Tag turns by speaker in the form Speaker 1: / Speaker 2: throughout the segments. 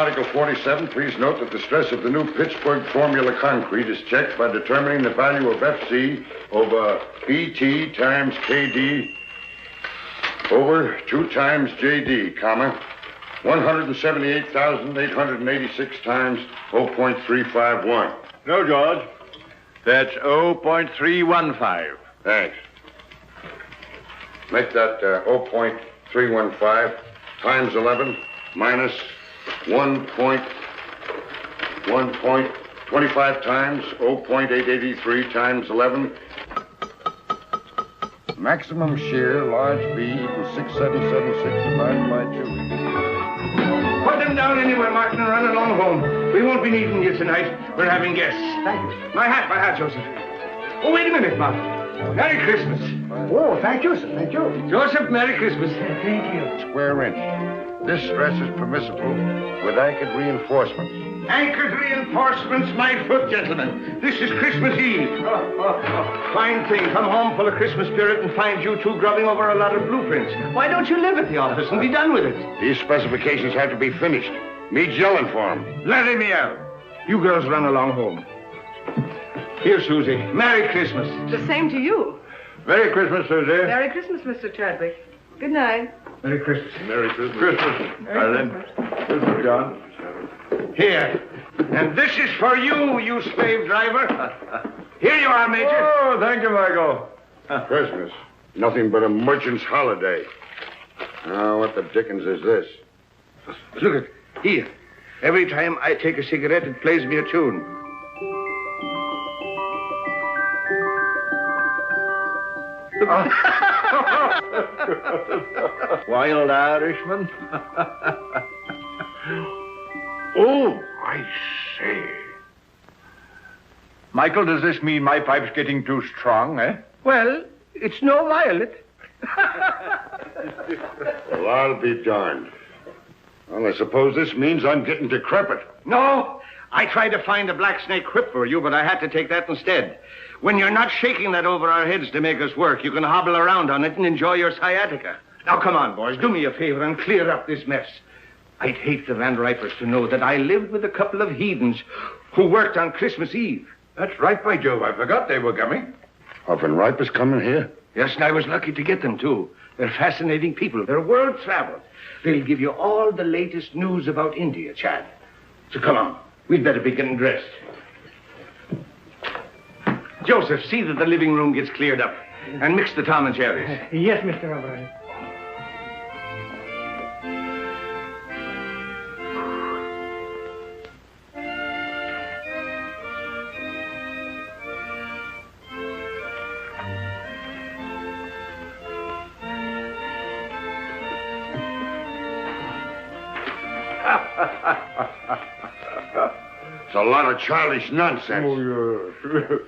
Speaker 1: Article 47, please note that the stress of the new Pittsburgh formula concrete is checked by determining the value of FC over BT times KD over 2 times JD, comma, 178,886 times 0.351.
Speaker 2: No, George. That's 0.315.
Speaker 1: Thanks. Make that 0.315 times 11 minus 1.25 times 0.883 times 11. Maximum shear, large B, equals 6776 divided by 2.
Speaker 3: Put them down anywhere, Martin, and run along home. We won't be needing you tonight. We're having guests. Thank you. My hat, Joseph. Oh, wait a minute, Martin. Merry Christmas.
Speaker 4: Oh, thank you, sir. Thank you.
Speaker 3: Joseph, Merry Christmas.
Speaker 4: Thank you.
Speaker 1: Square inch. This stress is permissible with anchored reinforcements.
Speaker 3: Anchored reinforcements, my foot, gentlemen. This is Christmas Eve. Fine thing. Come home full of Christmas spirit and find you two grubbing over a lot of blueprints. Why don't you live at the office and be done with it?
Speaker 1: These specifications have to be finished. Me's yelling for them.
Speaker 3: Let him out. You girls run along home. Here, Susie. Merry Christmas.
Speaker 5: The same to you.
Speaker 2: Merry Christmas, Susie.
Speaker 5: Merry Christmas, Mr. Chadwick. Good night.
Speaker 3: Merry Christmas.
Speaker 1: Merry Christmas.
Speaker 2: Christmas, darling. Christmas, John.
Speaker 3: Here. And this is for you, you slave driver. Here you are, Major.
Speaker 2: Oh, thank you, Michael.
Speaker 1: Christmas. Nothing but a merchant's holiday. Now, what the dickens is this?
Speaker 3: Look at here. Every time I take a cigarette, it plays me a tune.
Speaker 2: Wild Irishman.
Speaker 3: Oh, I say.
Speaker 2: Michael, does this mean my pipe's getting too strong, eh?
Speaker 3: Well, it's no violet.
Speaker 1: Well, I'll be darned. Well, I suppose this means I'm getting decrepit.
Speaker 3: No, I tried to find a black snake whip for you, but I had to take that instead. When you're not shaking that over our heads to make us work, you can hobble around on it and enjoy your sciatica. Now, come on, boys. Do me a favor and clear up this mess. I'd hate the Van Ripers to know that I lived with a couple of heathens who worked on Christmas Eve.
Speaker 2: That's right, by Jove. I forgot they were coming.
Speaker 1: Are Van Ripers coming here?
Speaker 3: Yes, and I was lucky to get them, too. They're fascinating people. They're world-traveled. They'll give you all the latest news about India, Chad. So come on. We'd better be getting dressed. Joseph, see that the living room gets cleared up. And mix the Tom and Jerry's.
Speaker 4: Yes, Mr. Aubrey.
Speaker 1: It's a lot of childish nonsense.
Speaker 2: Oh, yes.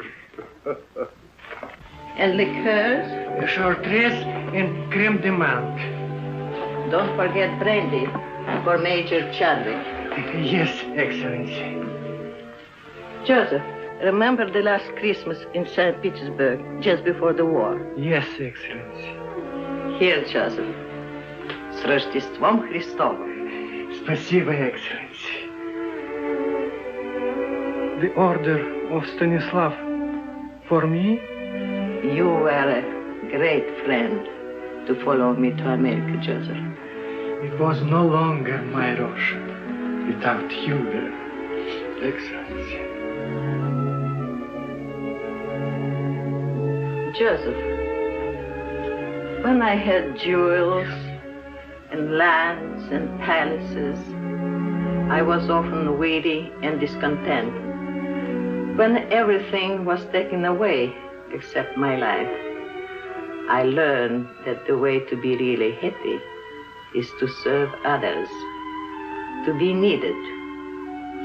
Speaker 5: And liqueurs?
Speaker 4: Chartreuse and creme de menthe.
Speaker 5: Don't forget brandy for Major Chadwick.
Speaker 4: Yes, Excellency.
Speaker 5: Joseph, remember the last Christmas in St. Petersburg, just before the war?
Speaker 4: Yes, Excellency.
Speaker 5: Here, Joseph. С Рождеством Христовым.
Speaker 4: Спасибо, Excellency. The order of Stanislav for me?
Speaker 5: You were a great friend to follow me to America, Joseph.
Speaker 4: It was no longer my Russia without you there, Excellency.
Speaker 5: Joseph, when I had jewels and lands and palaces, I was often weary and discontent. When everything was taken away except my life, I learned that the way to be really happy is to serve others, to be needed.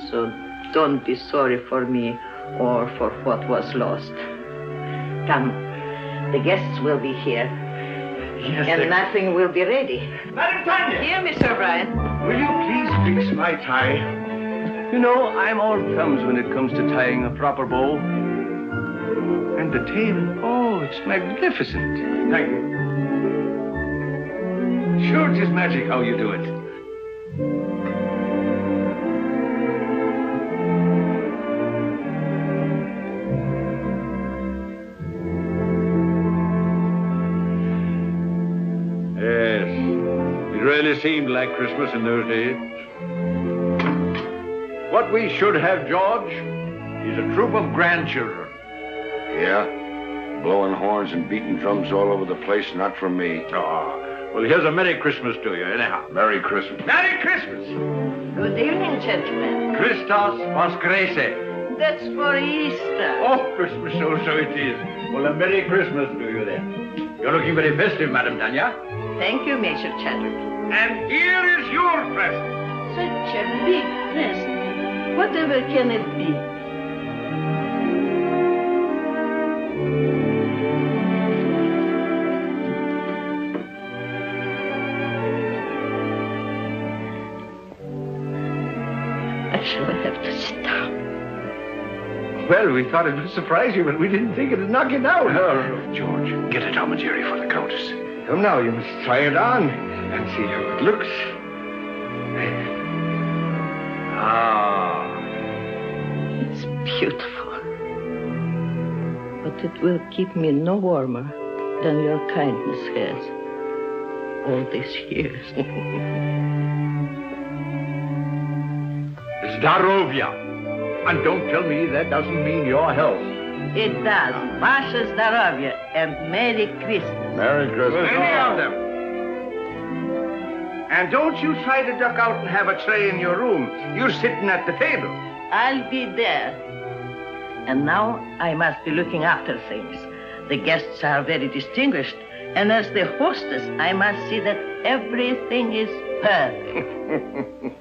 Speaker 5: So don't be sorry for me or for what was lost. Come, the guests will be here.
Speaker 4: Yes,
Speaker 5: And nothing will be ready.
Speaker 3: Madam Tanya!
Speaker 5: Here, Mr. O'Brien.
Speaker 3: Will you please fix my tie? You know, I'm all thumbs when it comes to tying a proper bow. And the tail, oh, it's magnificent. Thank you. Sure, it's just magic how you do it.
Speaker 2: really seemed like Christmas in those days. What we should have, George, is a troop of grandchildren.
Speaker 1: Yeah? Blowing horns and beating drums all over the place, not for me.
Speaker 2: Oh, well, here's a Merry Christmas to you, anyhow.
Speaker 1: Merry Christmas.
Speaker 3: Merry Christmas!
Speaker 5: Good evening, gentlemen.
Speaker 2: Christos Voskreset.
Speaker 5: That's for Easter.
Speaker 2: Oh, Christmas, so it is. Well, a Merry Christmas to you then. You're looking very festive, Madame Tanya.
Speaker 5: Thank you, Major Chadwick.
Speaker 3: And here is your present.
Speaker 5: Such a big present. Whatever can it be? I shall have to sit down.
Speaker 2: Well, we thought it would surprise you, but we didn't think it'd knock you down.
Speaker 3: Oh, George, get a Tom and Jerry for the Countess. Come now, you must try it on and see how it looks. Ah.
Speaker 5: It's beautiful. But it will keep me no warmer than your kindness has all these years.
Speaker 2: Zdarovia. And don't tell me that doesn't mean your health.
Speaker 5: It does. Vasha Zdarovia and Merry Christmas.
Speaker 1: Merry Christmas.
Speaker 3: Many of them. And don't you try to duck out and have a tray in your room. You're sitting at the table.
Speaker 5: I'll be there. And now I must be looking after things. The guests are very distinguished, and as the hostess, I must see that everything is perfect.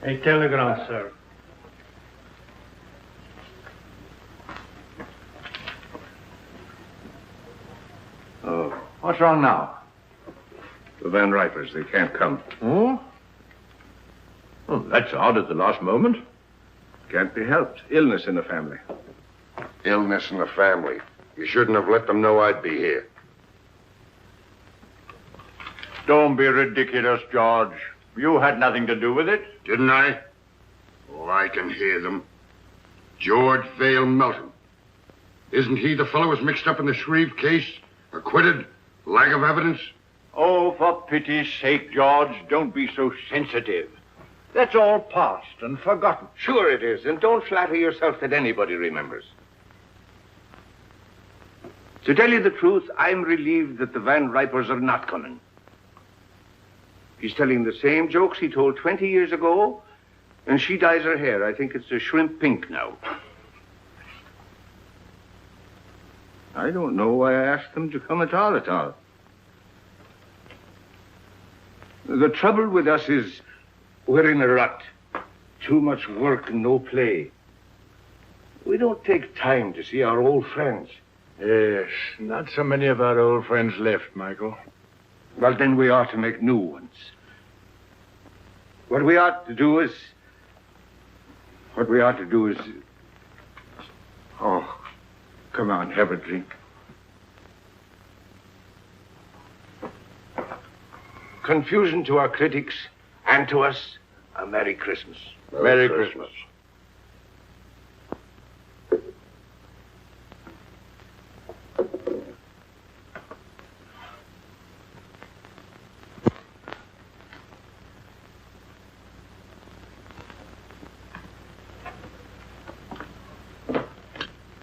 Speaker 4: A telegram, sir.
Speaker 3: Oh,
Speaker 2: What's wrong now?
Speaker 3: the Van Ripers, they can't come.
Speaker 2: Oh? Well, that's odd at the last moment.
Speaker 3: Can't be helped. Illness in the family.
Speaker 1: Illness in the family. You shouldn't have let them know I'd be here.
Speaker 2: Don't be ridiculous, George. You had nothing to do with it.
Speaker 1: Didn't I? Oh, I can hear them. George Vale Melton. Isn't he the fellow who's mixed up in the Shreve case? Acquitted? Lack of evidence?
Speaker 2: Oh, for pity's sake, George, don't be so sensitive. That's all past and forgotten.
Speaker 3: Sure it is, and don't flatter yourself that anybody remembers. To tell you the truth, I'm relieved that the Van Ripers are not coming. He's telling the same jokes he told 20 years ago, and she dyes her hair. I think it's a shrimp pink now. I don't know why I asked them to come at all. The trouble with us is we're in a rut. Too much work and no play. We don't take time to see our old friends.
Speaker 2: Yes, not so many of our old friends left, Michael.
Speaker 3: Well, then we ought to make new ones. What we ought to do is... Oh, come on, have a drink. Confusion to our critics, and to us, a Merry Christmas.
Speaker 2: Merry Christmas.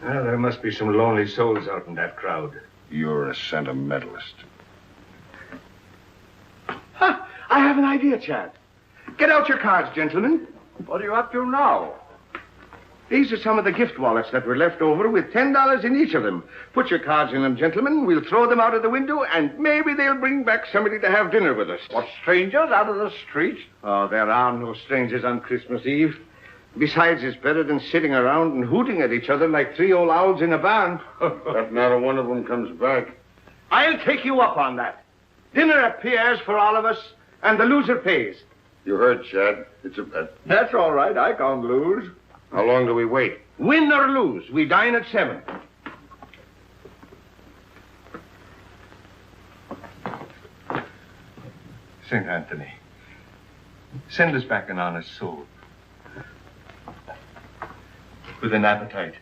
Speaker 3: Well, there must be some lonely souls out in that crowd.
Speaker 1: You're a sentimentalist.
Speaker 3: Ha! I have an idea, Chad. Get out your cards, gentlemen.
Speaker 2: What are you up to now?
Speaker 3: These are some of the gift wallets that were left over with $10 in each of them. Put your cards in them, gentlemen. We'll throw them out of the window, and maybe they'll bring back somebody to have dinner with us.
Speaker 2: What, strangers out of the street?
Speaker 3: Oh, there are no strangers on Christmas Eve. Besides, it's better than sitting around and hooting at each other like three old owls in a barn.
Speaker 1: But not a one of them comes back.
Speaker 3: I'll take you up on that. Dinner at Pierre's for all of us, and the loser pays.
Speaker 1: You heard, Chad. It's a bet.
Speaker 2: That's all right. I can't lose.
Speaker 1: How long do we wait?
Speaker 3: Win or lose, we dine at 7. St. Anthony, send us back an honest soul. With an appetite.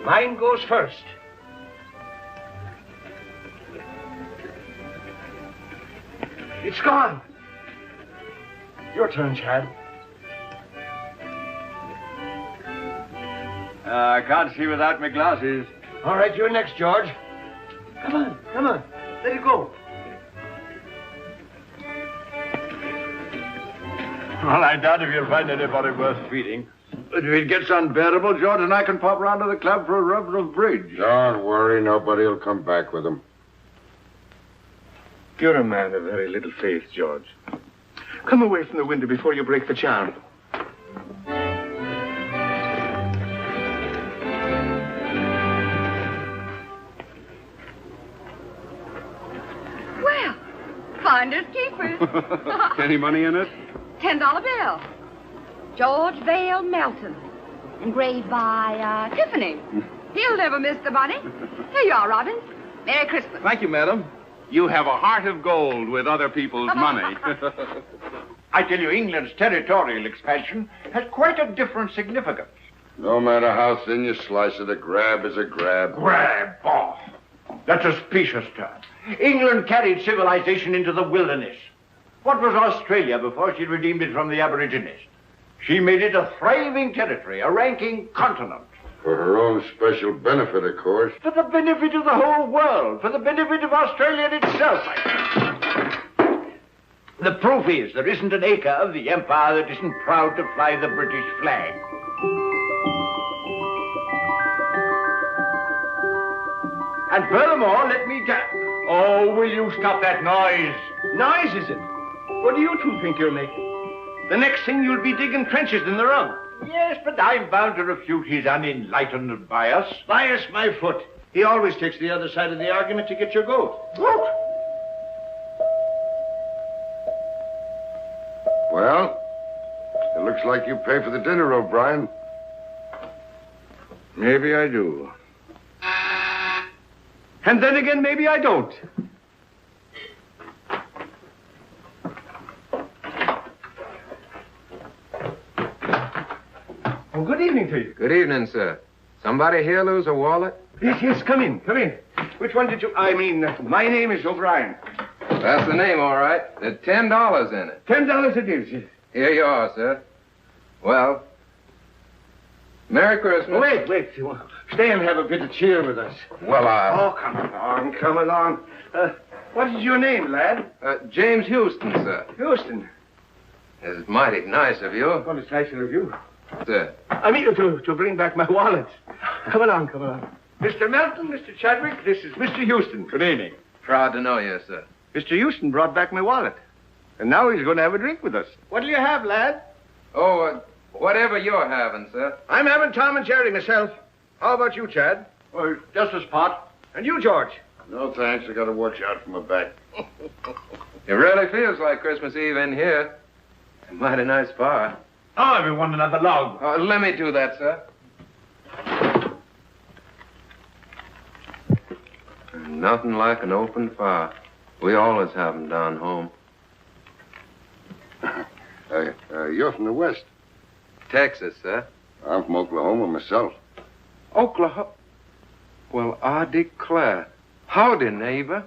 Speaker 3: Mine goes first. It's gone. Your turn, Chad.
Speaker 2: I can't see without my glasses.
Speaker 3: All right, you're next, George. Come on, come on. Let it go.
Speaker 2: Well, I doubt if you'll find anybody worth treating. But if it gets unbearable, George and I can pop round to the club for a rub of bridge.
Speaker 1: Don't worry, nobody will come back with him.
Speaker 3: You're a man of very little faith, George. Come away from the window before you break the charm.
Speaker 6: Well, finders keepers.
Speaker 2: Any money in it?
Speaker 6: $10 bill. George Vale Melton. Engraved by, Tiffany. He'll never miss the money. Here you are, Robin. Merry Christmas.
Speaker 2: Thank you, madam. You have a heart of gold with other people's money. I tell you, England's territorial expansion has quite a different significance.
Speaker 1: No matter how thin you slice it, a grab is a grab.
Speaker 2: Grab off. That's a specious term. England carried civilization into the wilderness. What was Australia before she redeemed it from the Aborigines? She made it a thriving territory, a ranking continent.
Speaker 1: For her own special benefit, of course.
Speaker 2: For the benefit of the whole world, for the benefit of Australia itself. The proof is there isn't an acre of the empire that isn't proud to fly the British flag. And furthermore, let me tell... Oh, will you stop that noise?
Speaker 3: Noise, is it? What do you two think you're making? The next thing you'll be digging trenches in the rug.
Speaker 2: Yes, but I'm bound to refute his unenlightened bias.
Speaker 3: Bias my foot. He always takes the other side of the argument to get your goat.
Speaker 2: Goat?
Speaker 1: Well, it looks like you pay for the dinner, O'Brien.
Speaker 3: Maybe I do. And then again, maybe I don't. Well, good evening to you.
Speaker 7: Good evening, sir. Somebody here lose a wallet?
Speaker 3: Yes, come in, come in. Which one did you... my name is O'Brien.
Speaker 7: That's the name, all right. There's $10 in it.
Speaker 3: $10 it is, yes.
Speaker 7: Here you are, sir. Well, Merry Christmas.
Speaker 3: Wait. Stay and have a bit of cheer with us.
Speaker 7: Well,
Speaker 3: Oh, come along. What is your name, lad?
Speaker 7: James Houston, sir.
Speaker 3: Houston.
Speaker 7: It's mighty nice of you.
Speaker 3: Well, it's nicer of you.
Speaker 7: Sir.
Speaker 3: I mean to bring back my wallet. Come along. Mr. Melton, Mr. Chadwick, this is Mr. Houston.
Speaker 2: Good evening.
Speaker 7: Proud to know you, sir.
Speaker 3: Mr. Houston brought back my wallet. And now he's going to have a drink with us. What do you have, lad?
Speaker 7: Oh, whatever you're having, sir.
Speaker 3: I'm having Tom and Jerry myself. How about you, Chad?
Speaker 2: Well, just a spot.
Speaker 3: And you, George?
Speaker 1: No, thanks. I got to watch out for my back.
Speaker 7: It really feels like Christmas Eve in here. A mighty nice fire.
Speaker 2: Oh, everyone another log.
Speaker 7: Let me do that, sir. Nothing like an open fire. We always have them down home.
Speaker 1: You're from the West.
Speaker 7: Texas, sir.
Speaker 1: I'm from Oklahoma myself.
Speaker 7: Oklahoma? Well, I declare. Howdy, neighbor.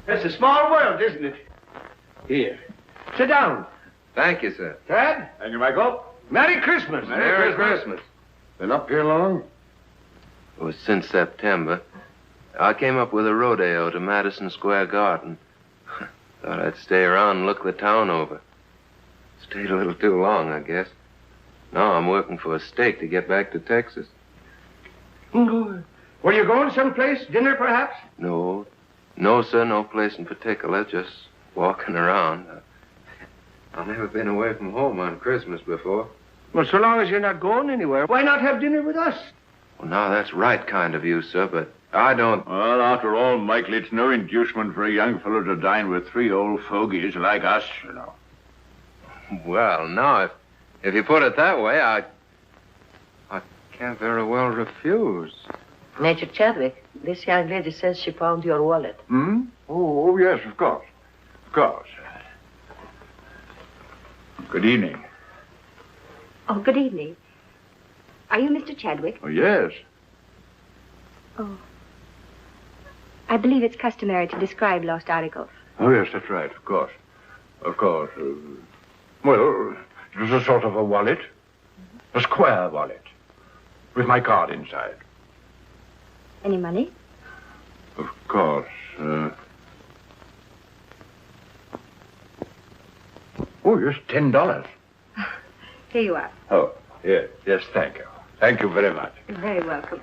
Speaker 3: It's a small world, isn't it? Here. Sit down.
Speaker 7: Thank you, sir.
Speaker 3: Chad?
Speaker 2: Thank you, Michael.
Speaker 3: Merry Christmas.
Speaker 7: Merry Christmas.
Speaker 1: Been up here long?
Speaker 7: It was since September. I came up with a rodeo to Madison Square Garden. Thought I'd stay around and look the town over. Stayed a little too long, I guess. Now I'm working for a stake to get back to Texas.
Speaker 3: Were you going someplace? Dinner, perhaps?
Speaker 7: No, sir, no place in particular. Just walking around. I've never been away from home on Christmas before.
Speaker 3: Well, so long as you're not going anywhere, why not have dinner with us?
Speaker 7: Well, now, that's right kind of you, sir, but I don't...
Speaker 2: Well, after all, Michael, it's no inducement for a young fellow to dine with three old fogies like us, you know.
Speaker 7: Well, now, if you put it that way, I can't very well refuse.
Speaker 5: Major Chadwick, this young lady says she found your wallet.
Speaker 2: Hmm? Oh, yes, of course. Of course. Good evening.
Speaker 8: Oh, good evening. Are you Mr. Chadwick?
Speaker 2: Oh, yes.
Speaker 8: Oh. I believe it's customary to describe lost articles.
Speaker 2: Oh, yes, that's right, of course. Of course. Well, it was a sort of a wallet. A square wallet. With my card inside.
Speaker 8: Any money?
Speaker 2: Of course. Oh, yes, $10.
Speaker 8: Here you are.
Speaker 2: Oh, yes, thank you. Thank you very much.
Speaker 8: You're very welcome.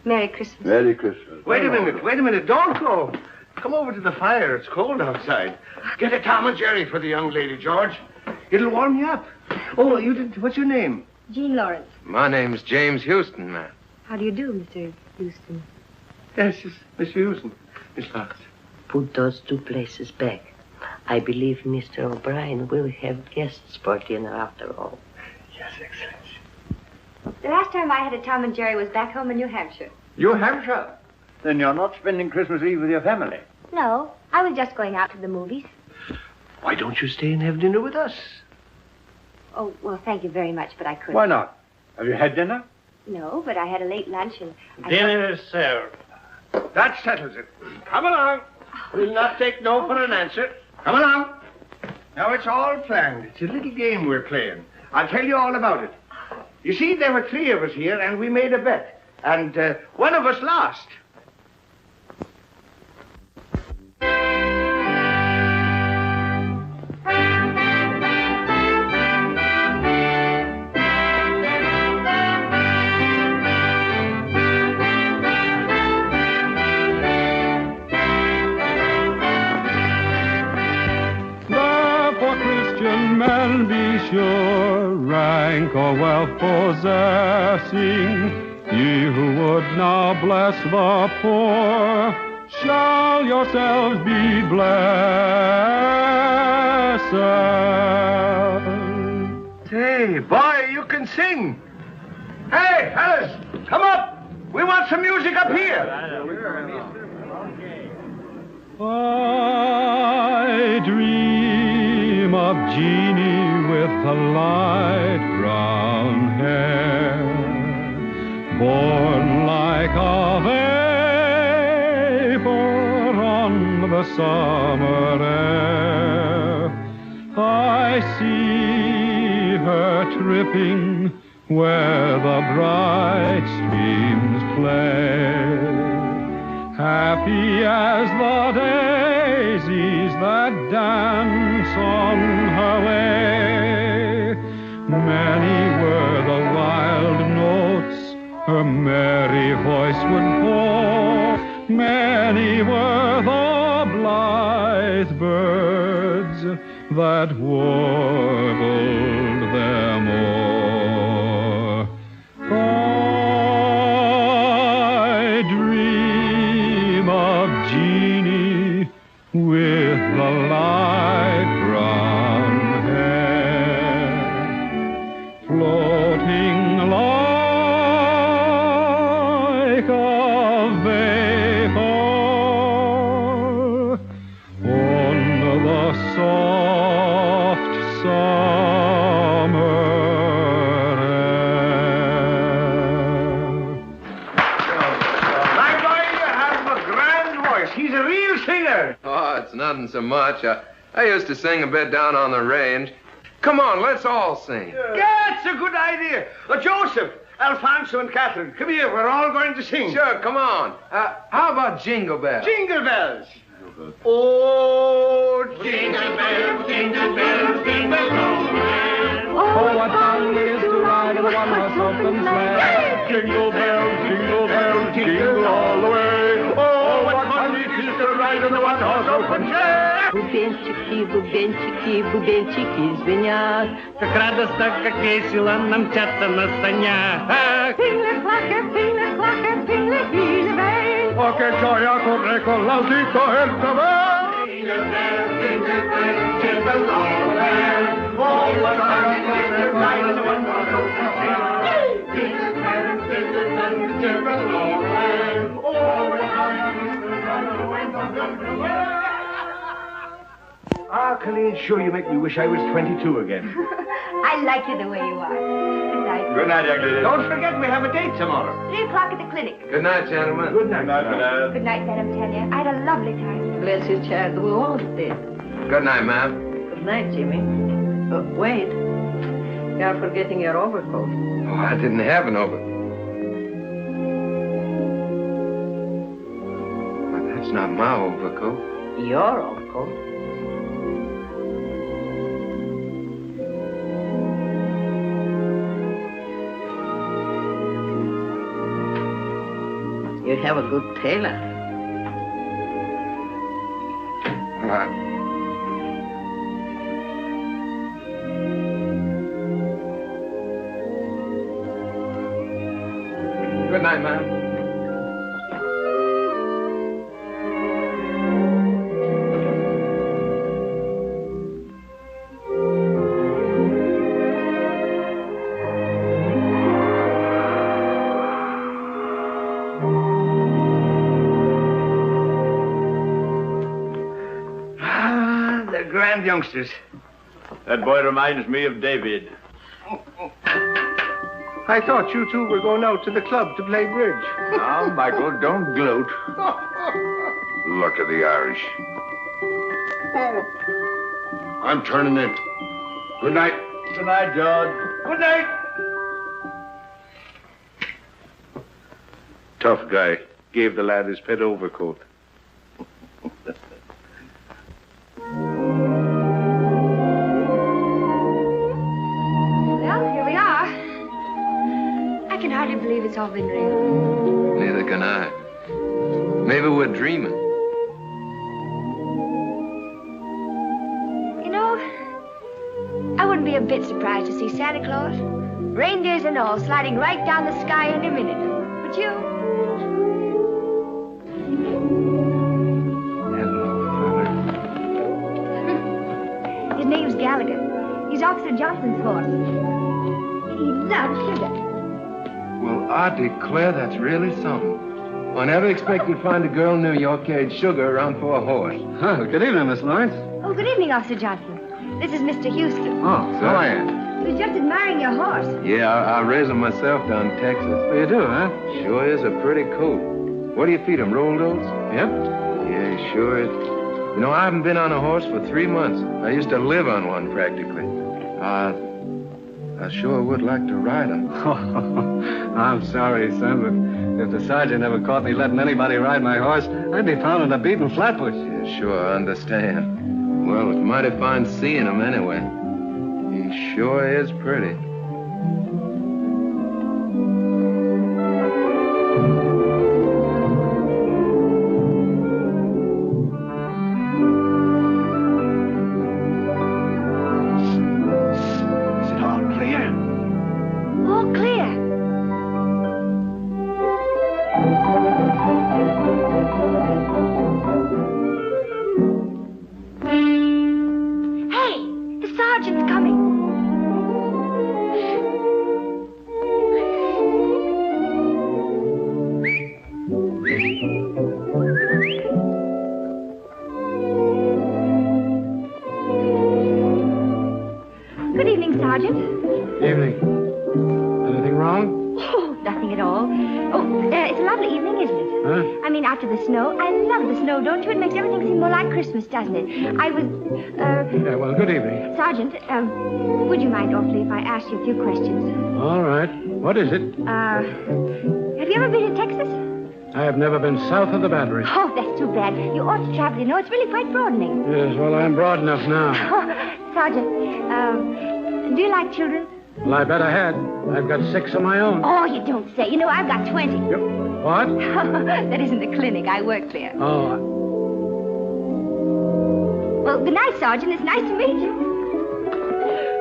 Speaker 8: Merry Christmas.
Speaker 2: Merry Christmas.
Speaker 3: Wait a minute. Don't go. Come over to the fire. It's cold outside. Get a Tom and Jerry for the young lady, George. It'll warm you up. Oh, you didn't. What's your name?
Speaker 8: Jean Lawrence.
Speaker 7: My name's James Houston, ma'am.
Speaker 8: How do you do, Mr. Houston?
Speaker 3: Yes, Mr. Houston. Miss Lawrence.
Speaker 5: Put those 2 places back. I believe Mr. O'Brien will have guests for dinner after all.
Speaker 2: Yes, Excellency.
Speaker 8: The last time I had a Tom and Jerry was back home in New Hampshire.
Speaker 2: New Hampshire? Then you're not spending Christmas Eve with your family?
Speaker 8: No, I was just going out to the movies.
Speaker 3: Why don't you stay and have dinner with us?
Speaker 8: Oh, well, thank you very much, but I couldn't.
Speaker 2: Why not? Have you had dinner?
Speaker 8: No, but I had a late lunch and...
Speaker 4: Dinner is served.
Speaker 3: That settles it. Come along. We'll not take no for an answer. Come along. Now, it's all planned. It's a little game we're playing. I'll tell you all about it. You see, there were 3 of us here, and we made a bet. And one of us lost.
Speaker 9: Man be sure, rank or wealth possessing, ye who would now bless the poor, shall yourselves be blessed.
Speaker 3: Hey, boy, you can sing. Hey, fellas, come up. We want some music up here.
Speaker 9: I dream of Jeannie with the light brown hair, born like a vapor on the summer air. I see her tripping where the bright streams play, happy as the daisies that dance on her way. Many were the wild notes her merry voice would pour, many were the blithe birds that warbled them o'er. I dream of Jeannie with the light brown hair, floating like a vapor on the soft summer air.
Speaker 3: My boy, you have a grand voice. He's a real singer.
Speaker 7: Oh, it's nothing so much. I used to sing a bit down on the range. Come on, let's all sing.
Speaker 3: That's a good idea. Joseph, Alfonso, and Catherine, come here. We're all going to sing.
Speaker 7: Sure, come on. How about Jingle Bells?
Speaker 3: Jingle bells. Oh, jingle bells, jingle bells, jingle all the way.
Speaker 9: Oh, what fun it is to ride in a one-horse open sleigh.
Speaker 2: Jingle bells, jingle all the way. Oh, what fun it is to ride in a one-horse open sleigh.
Speaker 5: Бубенчики, бубенчики, бубенчики звенят.
Speaker 4: Как радостно, как весело нам мчаться на санях.
Speaker 2: Oh, che gioia corre con l'autito e il cavallo.
Speaker 3: Jingle bells, jingle bells, jingle all the way. Oh, what fun it is to ride in a one-horse open sleigh. Jingle bells, jingle bells, jingle all the way. Ah, Colleen, sure you make me wish I was 22 again.
Speaker 8: I like you the way you are. Good night.
Speaker 2: Good night, young lady.
Speaker 3: Don't forget we have a date tomorrow.
Speaker 8: 3 o'clock at the clinic.
Speaker 7: Good night, gentlemen.
Speaker 3: Good night.
Speaker 8: Good night, Madam Tanya. I had a lovely time.
Speaker 5: Bless you, child. We all did.
Speaker 7: Good night, ma'am.
Speaker 5: Good night, Jimmy. Wait. You are forgetting your overcoat.
Speaker 7: Oh, I didn't have an overcoat. But that's not my overcoat.
Speaker 5: Your overcoat? You have a good tailor.
Speaker 7: Good night, ma'am.
Speaker 3: They're grand youngsters.
Speaker 2: That boy reminds me of David.
Speaker 3: I thought you two were going out to the club to play bridge.
Speaker 2: Now, Michael, don't gloat.
Speaker 1: Luck of the Irish. I'm turning in. Good night.
Speaker 2: Good night, George.
Speaker 3: Good night. Tough guy. Gave the lad his pet overcoat.
Speaker 8: Well, here we are. I can hardly believe it's all been real.
Speaker 7: Neither can I. Maybe we're dreaming.
Speaker 8: You know, I wouldn't be a bit surprised to see Santa Claus, reindeers and all, sliding right down the sky in a minute. Would you? His name's Gallagher. He's Officer Johnson's horse. He loves sugar.
Speaker 7: Well, I declare that's really something. I never expected to find a girl in New York carried sugar around for a horse.
Speaker 4: Oh, good evening, Miss Lawrence.
Speaker 8: Oh, good evening, Officer Johnson. This is Mr. Houston.
Speaker 4: Oh, so I am.
Speaker 8: He was just admiring your horse.
Speaker 7: Yeah, I raised him myself down in Texas.
Speaker 4: You do, huh?
Speaker 7: Sure is a pretty coat. What do you feed him, rolled oats?
Speaker 4: Yep.
Speaker 7: Yeah, sure is. You know, I haven't been on a horse for 3 months. I used to live on one practically. I sure would like to ride him.
Speaker 4: I'm sorry, son, but if the sergeant ever caught me letting anybody ride my horse, I'd be found in a beaten flatbush.
Speaker 7: Yeah, sure, I understand. Well, it's mighty fine seeing him anyway. He sure is pretty.
Speaker 8: Don't you? It makes everything seem more like Christmas, doesn't it? I was,
Speaker 4: Yeah, well, good evening.
Speaker 8: Sergeant, would you mind awfully if I asked you a few questions?
Speaker 4: All right. What is it?
Speaker 8: Have you ever been to Texas?
Speaker 4: I have never been south of the Battery.
Speaker 8: Oh, that's too bad. You ought to travel. You know, it's really quite broadening.
Speaker 4: Yes, well, I'm broad enough now.
Speaker 8: Sergeant, do you like children?
Speaker 4: Well, I bet I had. I've got 6 of my own.
Speaker 8: Oh, you don't say. You know, I've got 20.
Speaker 4: Yep. What?
Speaker 8: That isn't the clinic. I work there.
Speaker 4: Oh.
Speaker 8: Well, good night, Sergeant. It's nice to meet you.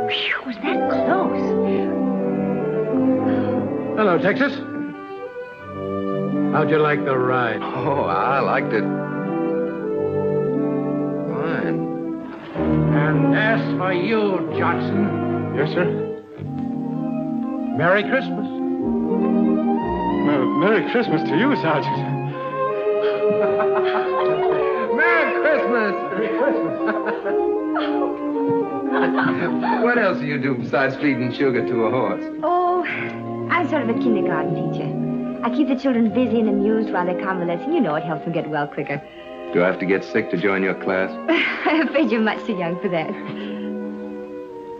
Speaker 8: Phew, was that close?
Speaker 4: Hello, Texas. How'd you like the ride?
Speaker 7: Oh, I liked it. Fine.
Speaker 4: And as for you, Johnson. Yes, sir? Merry Christmas. Merry Christmas to you, Sergeant.
Speaker 3: Merry
Speaker 7: Christmas! What else do you do besides feeding sugar to a horse?
Speaker 8: Oh, I'm sort of a kindergarten teacher. I keep the children busy and amused while they're convalescing. You know, it helps them get well quicker.
Speaker 7: Do I have to get sick to join your class?
Speaker 8: I'm afraid you're much too young for that.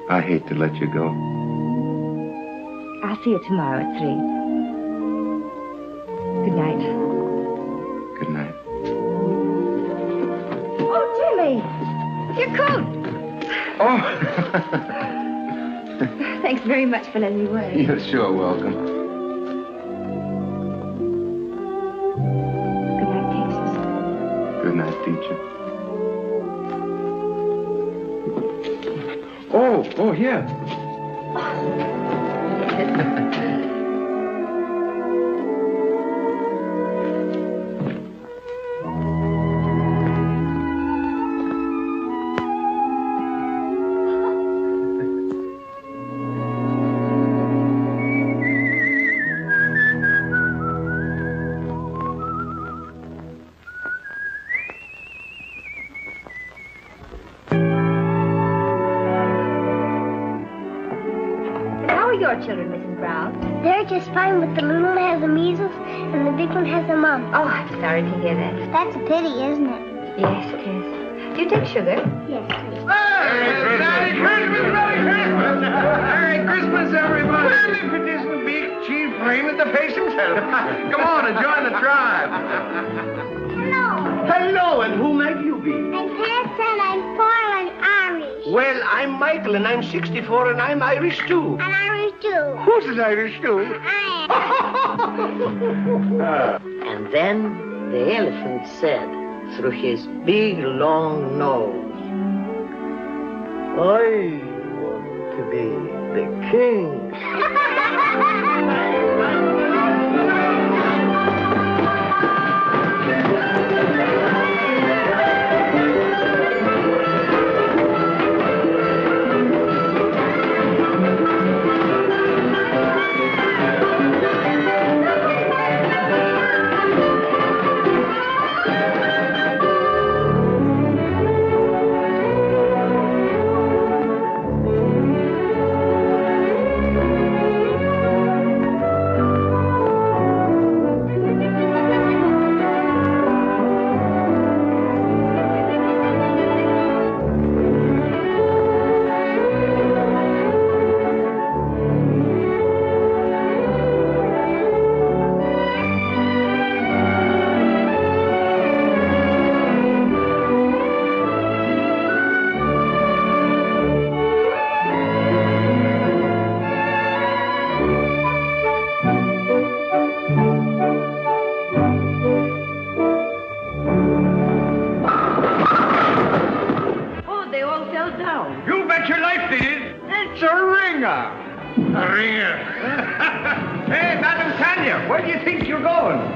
Speaker 7: I hate to let you go.
Speaker 8: I'll see you tomorrow at 3. Good night.
Speaker 7: Good night.
Speaker 8: Oh, Jimmy! Your coat!
Speaker 7: Oh!
Speaker 8: Thanks very much for letting me wear it.
Speaker 7: You're sure welcome.
Speaker 8: Good night, Texas.
Speaker 7: Good night, teacher. Oh, here.
Speaker 8: Children, Mrs. Brown.
Speaker 10: They're just fine, but the little one has the measles and the big one has the mumps.
Speaker 8: Oh, I'm sorry to hear that.
Speaker 10: That's a pity, isn't it?
Speaker 8: Yes, it is. Do you take sugar?
Speaker 10: Yes, please.
Speaker 3: Merry Christmas! Merry Christmas, everybody! Well, if it isn't big Chief Raymond, the face himself. Come on and join the tribe.
Speaker 10: Hello.
Speaker 3: Hello, and who might you be?
Speaker 10: I'm Pat and I'm 4 and I'm Irish.
Speaker 3: Well, I'm Michael, and I'm 64, and I'm Irish, too.
Speaker 10: And Irish too.
Speaker 3: Who's an Irish, too?
Speaker 10: I
Speaker 5: And then the elephant said through his big, long nose, I want to be the king.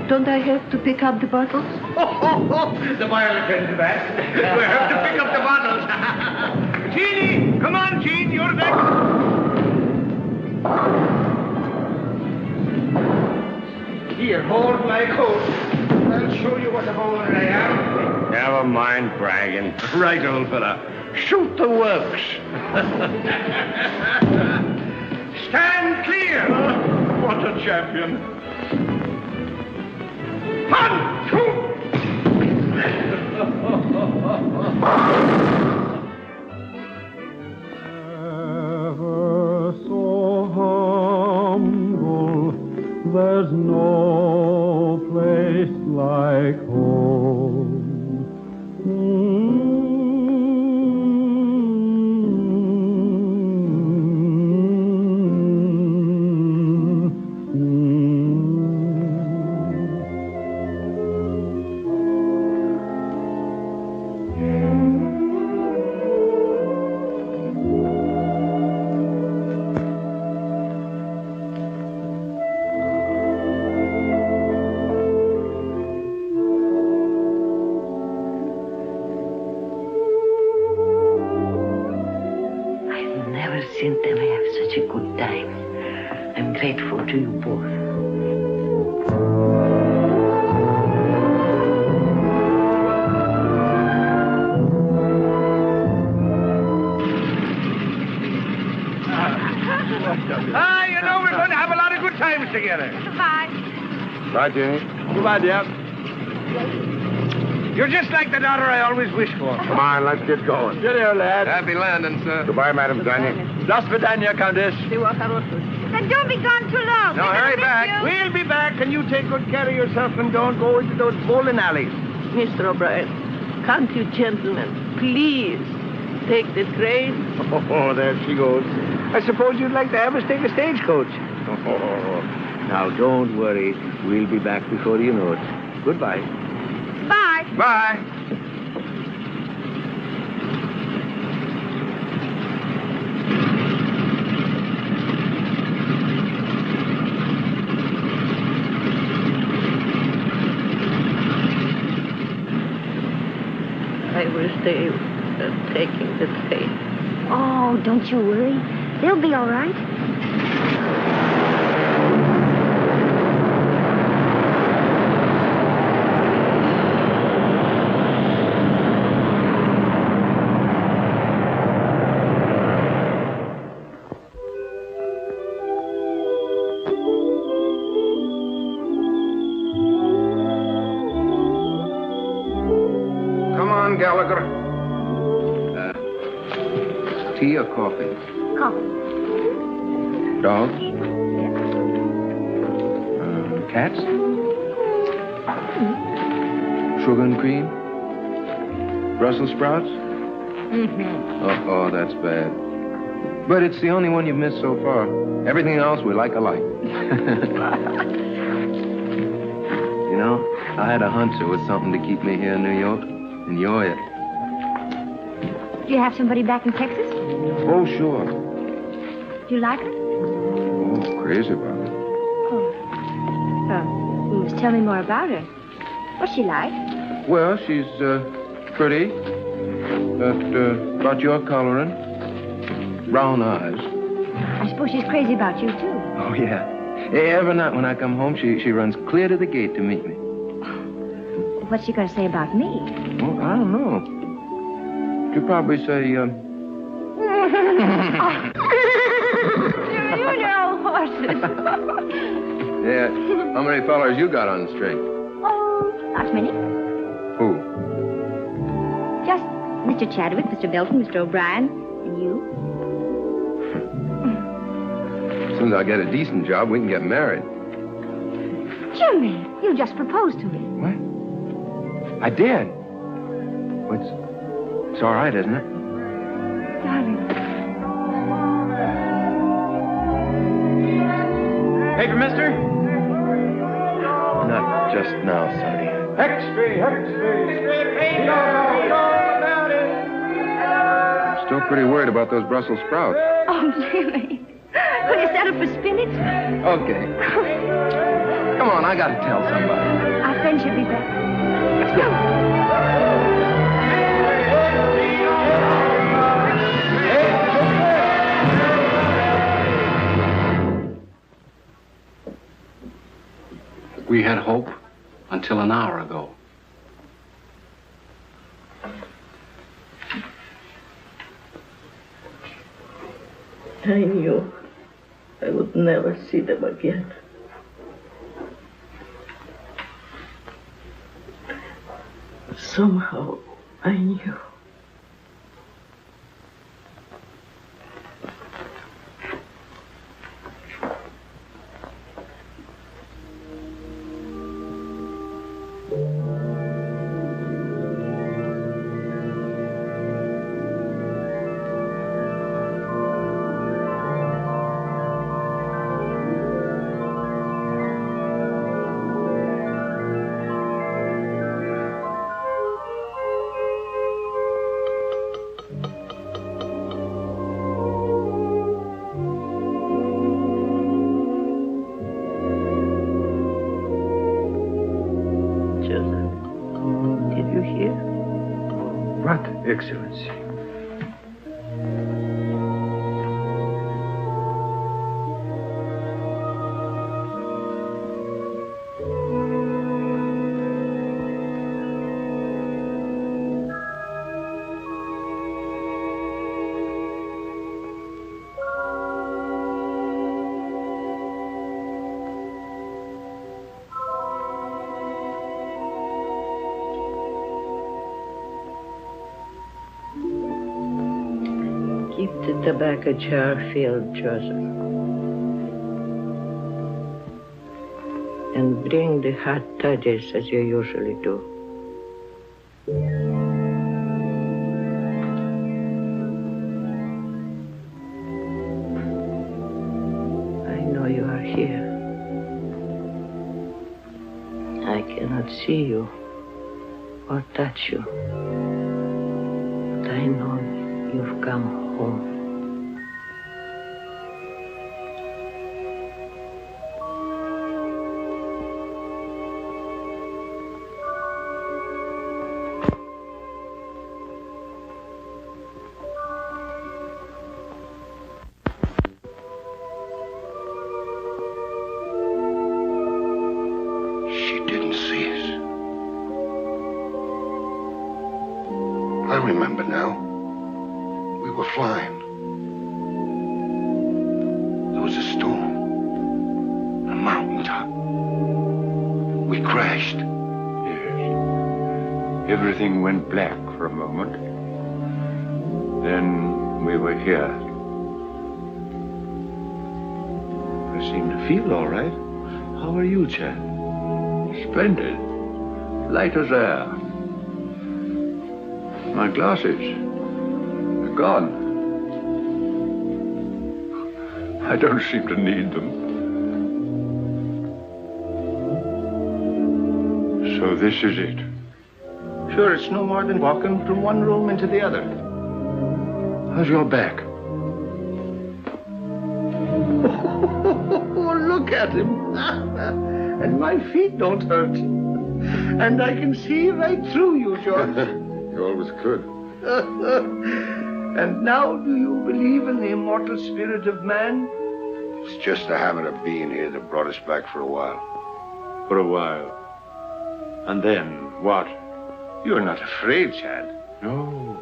Speaker 5: Don't I have to pick up the bottles?
Speaker 3: The boy will attend to that. We'll have to pick up the bottles. Jeannie! Come on, Jean, you're next. Here, hold my coat. I'll show you what a bowler I am. Never mind bragging. Right, old fella. Shoot the works. Stand clear. What a champion. 1, 2.
Speaker 9: Ever so humble, there's no place like home.
Speaker 5: Seen them have such a good time. I'm grateful to you both.
Speaker 3: You know, we're going to have a lot of good times together.
Speaker 6: Goodbye.
Speaker 1: Bye, Jenny.
Speaker 2: Goodbye, dear.
Speaker 3: You're just like the daughter I always wished for.
Speaker 1: Come on, let's get going.
Speaker 2: Cheerio, lad.
Speaker 7: Happy landing, sir.
Speaker 1: Goodbye, Madam Tanya.
Speaker 2: До свидания, Countess.
Speaker 6: And don't be gone too long.
Speaker 3: No, hurry back. We'll be back, and you take good care of yourself and don't go into those bowling alleys.
Speaker 5: Mr. O'Brien, can't you gentlemen please take the train?
Speaker 3: Oh, there she goes. I suppose you'd like to have us take a stagecoach. Oh, now, don't worry. We'll be back before you know it. Goodbye.
Speaker 6: Bye.
Speaker 3: Bye.
Speaker 5: I will stay taking the train.
Speaker 8: Oh, don't you worry. They'll be all right.
Speaker 1: Come on, Gallagher.
Speaker 7: Tea or coffee?
Speaker 8: Coffee.
Speaker 7: Dogs? Cats? Sugar and cream? Brussels sprouts?
Speaker 8: Mm-hmm.
Speaker 7: Oh, that's bad. But it's the only one you've missed so far. Everything else we like alike. You know, I had a hunch there was something to keep me here in New York, and you're it.
Speaker 8: Do you have somebody back in Texas?
Speaker 7: Oh, sure.
Speaker 8: Do you like her?
Speaker 7: Oh, crazy about it.
Speaker 8: Tell me more about her. What's she like?
Speaker 7: Well, she's pretty. About your coloring. Brown eyes.
Speaker 8: I suppose she's crazy about you, too.
Speaker 7: Oh, yeah. Every night when I come home, she runs clear to the gate to meet me.
Speaker 8: What's she going to say about me?
Speaker 7: Well, I don't know. She'll probably say,
Speaker 8: You know horses.
Speaker 7: yeah, how many fellers you got on the string?
Speaker 8: Oh, not many.
Speaker 7: Who?
Speaker 8: Just Mr. Chadwick, Mr. Belton, Mr. O'Brien, and you.
Speaker 7: As soon as I get a decent job, we can get married.
Speaker 8: Jimmy, you just proposed to me.
Speaker 7: What? I did. Well, it's all right, isn't it?
Speaker 8: Darling.
Speaker 2: Paper, mister?
Speaker 7: Not just now, Sonny. I'm still pretty worried about those Brussels sprouts.
Speaker 8: Oh, Jimmy. Will you settle for spinach?
Speaker 7: Okay. Come on, I gotta tell somebody.
Speaker 8: Our friend should be back.
Speaker 7: Let's go.
Speaker 4: We had hope until an hour ago.
Speaker 5: I knew I would never see them again. Somehow, I knew.
Speaker 2: What, Excellency?
Speaker 5: Keep the tobacco jar filled, Joseph. And bring the hot toddies as you usually do. I know you are here. I cannot see you or touch you. But I know you've come home.
Speaker 1: She didn't see us. I remember now. We were flying. There was a storm. A mountaintop. We crashed.
Speaker 2: Yes. Everything went black for a moment. Then we were here.
Speaker 3: I seem to feel all right. How are you, Chad?
Speaker 2: Splendid. Light as air. My glasses. They're gone. I don't seem to need them. So this is it.
Speaker 3: Sure, it's no more than walking from one room into the other.
Speaker 2: How's your back?
Speaker 3: Oh, look at him. And my feet don't hurt. And I can see right through you, George.
Speaker 1: You always could.
Speaker 3: And now do you believe in the immortal spirit of man?
Speaker 1: It's just the habit of being here that brought us back for a while.
Speaker 2: For a while. And then what?
Speaker 3: You're not afraid, Chad.
Speaker 2: No.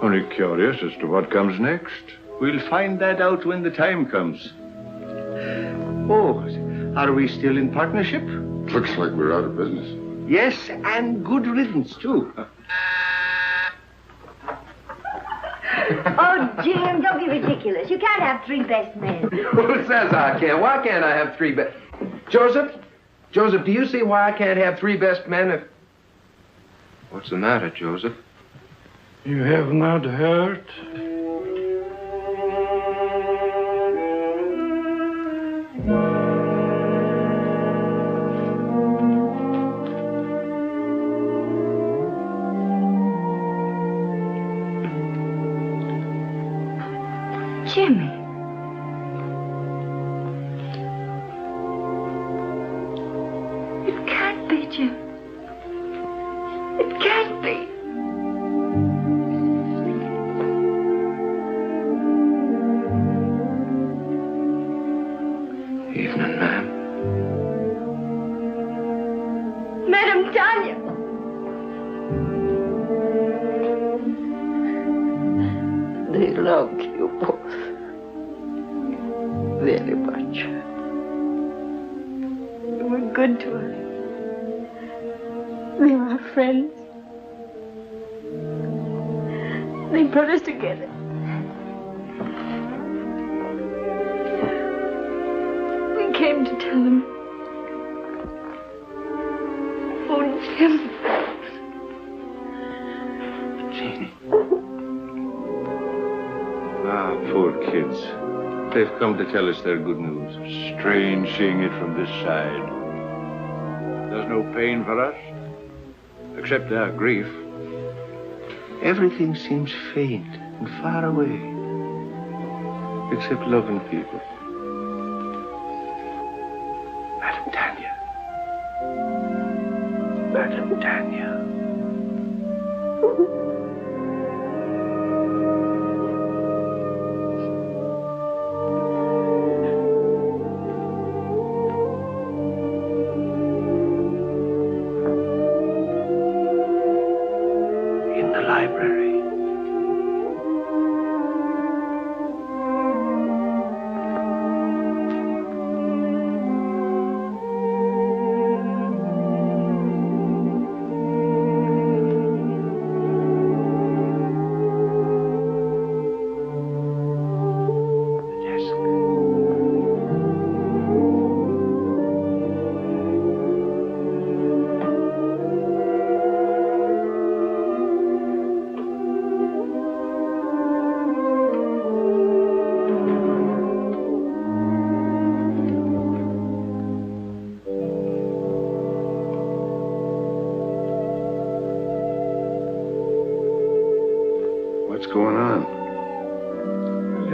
Speaker 2: Only curious as to what comes next.
Speaker 3: We'll find that out when the time comes. Oh, are we still in partnership?
Speaker 1: Looks like we're out of business.
Speaker 3: Yes, and good riddance, too.
Speaker 8: Oh, Jim, don't be ridiculous. You can't have three best men.
Speaker 7: Who says I can? Why can't I have three best... Joseph, do you see why I can't have three best men if... What's the matter, Joseph?
Speaker 4: You have not heard?
Speaker 8: Jimmy. It can't be, Jim. It can't be.
Speaker 7: Evening, ma'am.
Speaker 8: Madam Tanya.
Speaker 5: They loved you both very much.
Speaker 8: You were good to us. They were our friends. They brought us together. We came to tell them. Oh, Jim.
Speaker 3: Jeannie. Ah, poor kids. They've come to tell us their good news.
Speaker 2: Strange seeing it from this side. There's no pain for us, except our grief.
Speaker 3: Everything seems faint and far away, except loving people. Madam Tanya. Madam Tanya. In the library.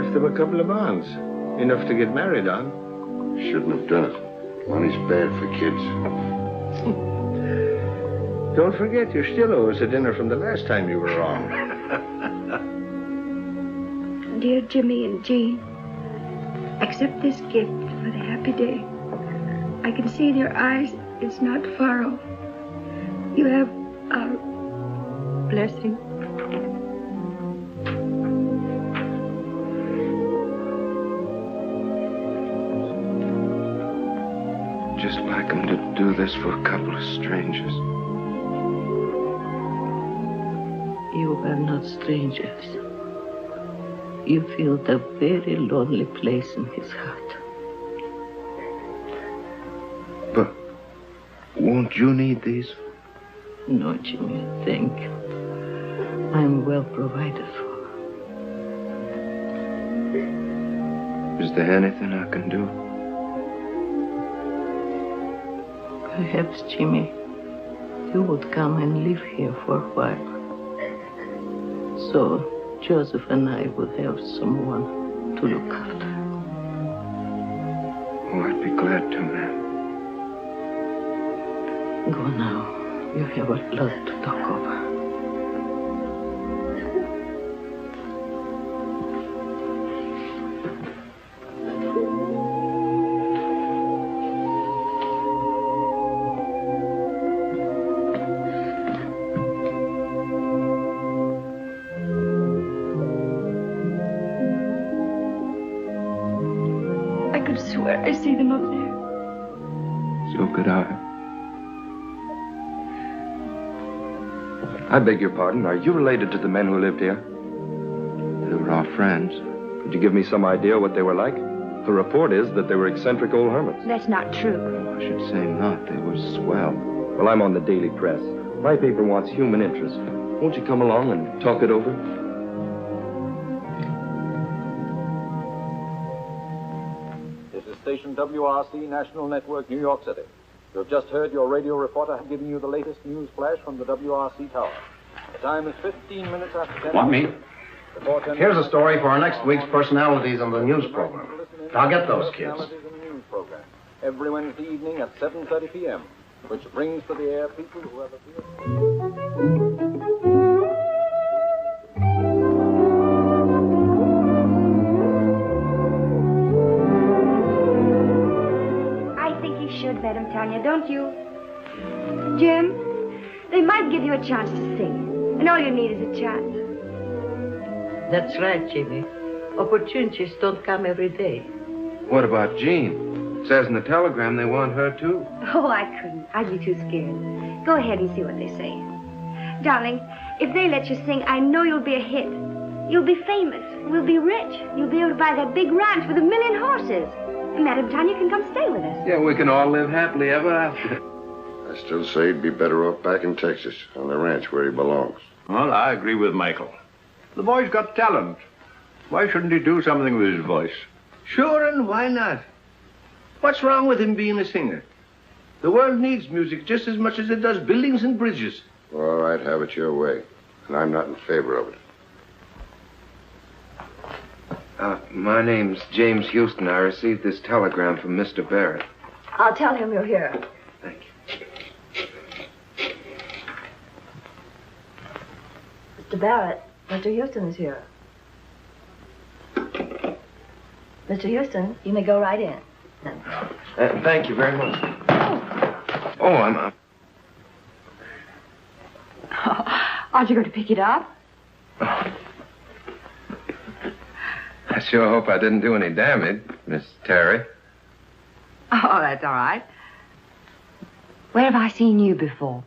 Speaker 3: left them a couple of bonds. Enough to get married on.
Speaker 1: Shouldn't have done it. Money's bad for kids.
Speaker 3: Don't forget, you still owe us a dinner from the last time you were wrong.
Speaker 8: Dear Jimmy and Jean, accept this gift for the happy day. I can see in your eyes it's not far off. You have our blessing.
Speaker 7: Just like him to do this for a couple of strangers.
Speaker 5: You are not strangers. You feel the very lonely place in his heart.
Speaker 7: But won't you need these?
Speaker 5: No, Jimmy, thank you. I'm well provided for.
Speaker 7: Is there anything I can do?
Speaker 5: Perhaps, Jimmy, you would come and live here for a while. So Joseph and I would have someone to look after.
Speaker 7: Oh, I'd be glad to, ma'am.
Speaker 5: Go now. You have a lot to talk over.
Speaker 8: I could swear I see them up there.
Speaker 7: So could I.
Speaker 11: I beg your pardon. Are you related to the men who lived here?
Speaker 7: They were our friends.
Speaker 11: Could you give me some idea what they were like? The report is that they were eccentric old hermits.
Speaker 8: That's not true.
Speaker 7: I should say not. They were swell.
Speaker 11: Well, I'm on the Daily Press. My paper wants human interest. Won't you come along and talk it over?
Speaker 12: This is station WRC National Network, New York City. You have just heard your radio reporter giving you the latest news flash from the WRC tower. The time is 15 minutes after 10.
Speaker 13: Want me? Here's a story for our next week's personalities on the news program. Now get those kids.
Speaker 12: Every Wednesday evening at 7:30 p.m., which brings to the air people who have appeared.
Speaker 8: Should let him, Tanya, don't you? Jim, they might give you a chance to sing, and all you need is a chance.
Speaker 5: That's right, Jimmy. Opportunities don't come every day.
Speaker 7: What about Jean? It says in the telegram they want her, too.
Speaker 8: Oh, I couldn't. I'd be too scared. Go ahead and see what they say. Darling, if they let you sing, I know you'll be a hit. You'll be famous. We'll be rich. You'll be able to buy that big ranch with 1 million horses. And Madam Tanya can come stay with us.
Speaker 7: Yeah, we can all live happily ever after.
Speaker 1: I still say he'd be better off back in Texas, on the ranch where he belongs.
Speaker 2: Well, I agree with Michael. The boy's got talent. Why shouldn't he do something with his voice?
Speaker 3: Sure, and why not? What's wrong with him being a singer? The world needs music just as much as it does buildings and bridges.
Speaker 1: All right, have it your way. And I'm not in favor of it.
Speaker 7: My name's James Houston. I received this telegram from Mr. Barrett.
Speaker 8: I'll tell him you're here.
Speaker 7: Thank you.
Speaker 14: Mr. Barrett, Mr. Houston is here. Mr. Houston, you may go right in.
Speaker 7: Thank you very much. Oh, I'm...
Speaker 6: Aren't you going to pick it up?
Speaker 7: I sure hope I didn't do any damage, Miss Terry.
Speaker 6: Oh, that's all right. Where have I seen you before?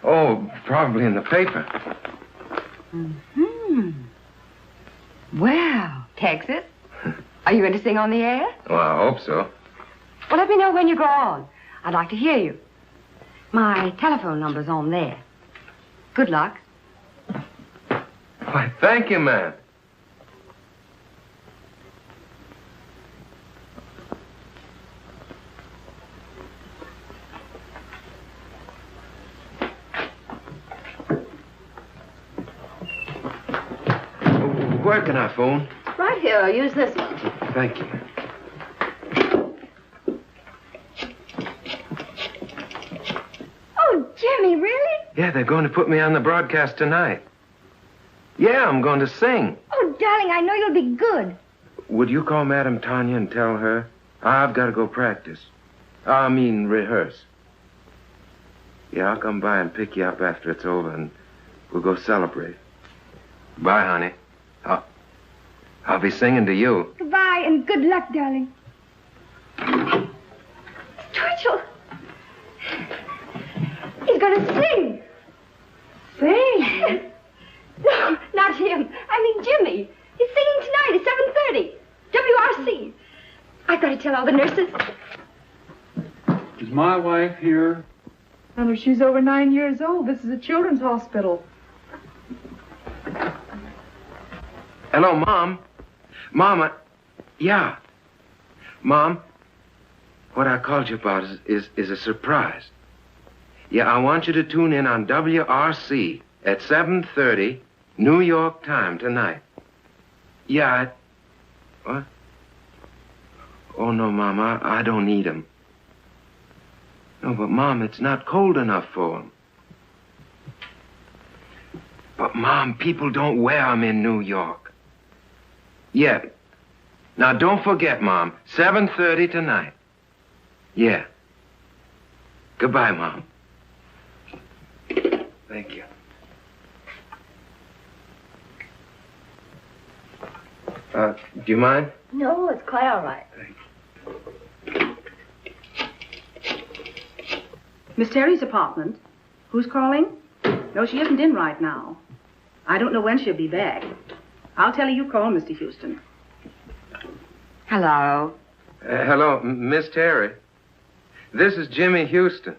Speaker 7: Oh, probably in the paper.
Speaker 6: Hmm. Well, Texas. Are you going to sing on the air?
Speaker 7: Well, I hope so.
Speaker 6: Well, let me know when you go on. I'd like to hear you. My telephone number's on there. Good luck.
Speaker 7: Why, thank you, ma'am. Where can I phone?
Speaker 14: Right here. I'll use this one.
Speaker 7: Thank you.
Speaker 8: Oh, Jimmy, really?
Speaker 7: Yeah, they're going to put me on the broadcast tonight. Yeah, I'm going to sing.
Speaker 8: Oh, darling, I know you'll be good.
Speaker 7: Would you call Madame Tanya and tell her? I've got to go practice. Rehearse. Yeah, I'll come by and pick you up after it's over, and we'll go celebrate. Bye, honey. I'll be singing to you.
Speaker 8: Goodbye, and good luck, darling. Twitchell! He's going to sing. Sing? No, not him. I mean Jimmy. He's singing tonight at 7:30. WRC. I've got to tell all the nurses.
Speaker 15: Is my wife here?
Speaker 16: Mother, she's over 9 years old. This is a children's hospital.
Speaker 7: Hello, Mom. Mama. Yeah. Mom, what I called you about is a surprise. Yeah, I want you to tune in on WRC at 7:30, New York time tonight. Yeah, what? Oh, no, Mom, I don't need 'em. No, but, Mom, it's not cold enough for 'em. But, Mom, people don't wear 'em in New York. Yeah. Now, don't forget, Mom, 7:30 tonight. Yeah. Goodbye, Mom. Thank you. Do you mind?
Speaker 14: No, it's quite all right.
Speaker 16: Miss Terry's apartment. Who's calling? No, she isn't in right now. I don't know when she'll be back. I'll tell her you called, Mr. Houston.
Speaker 5: Hello.
Speaker 7: Hello, Miss Terry. This is Jimmy Houston.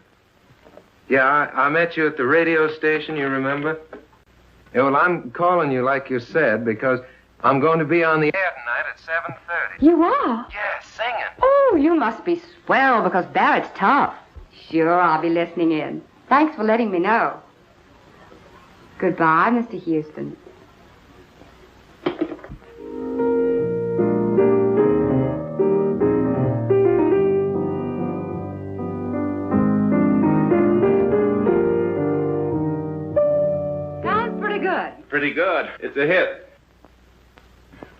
Speaker 7: Yeah, I met you at the radio station, you remember? Yeah, well, I'm calling you like you said because I'm going to be on the air tonight at 7:30.
Speaker 6: You are?
Speaker 7: Yeah, singing.
Speaker 6: Oh, you must be swell because Barrett's tough. Sure, I'll be listening in. Thanks for letting me know. Goodbye, Mr. Houston.
Speaker 16: Sounds pretty good.
Speaker 17: Pretty good. It's a hit.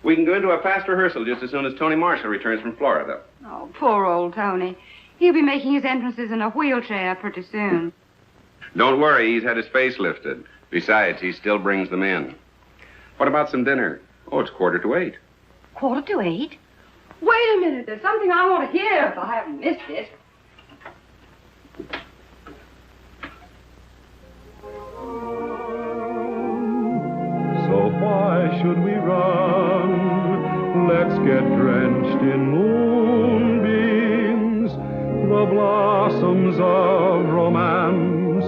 Speaker 17: We can go into a fast rehearsal just as soon as Tony Marshall returns from Florida.
Speaker 6: Oh, poor old Tony. He'll be making his entrances in a wheelchair pretty soon.
Speaker 17: Don't worry, he's had his face lifted. Besides, he still brings them in. What about some dinner? Oh, it's 7:45.
Speaker 6: 7:45? Wait a minute. There's something I want to hear if I haven't missed it.
Speaker 9: So why should we run? Let's get drenched in moonbeams. The blossoms of romance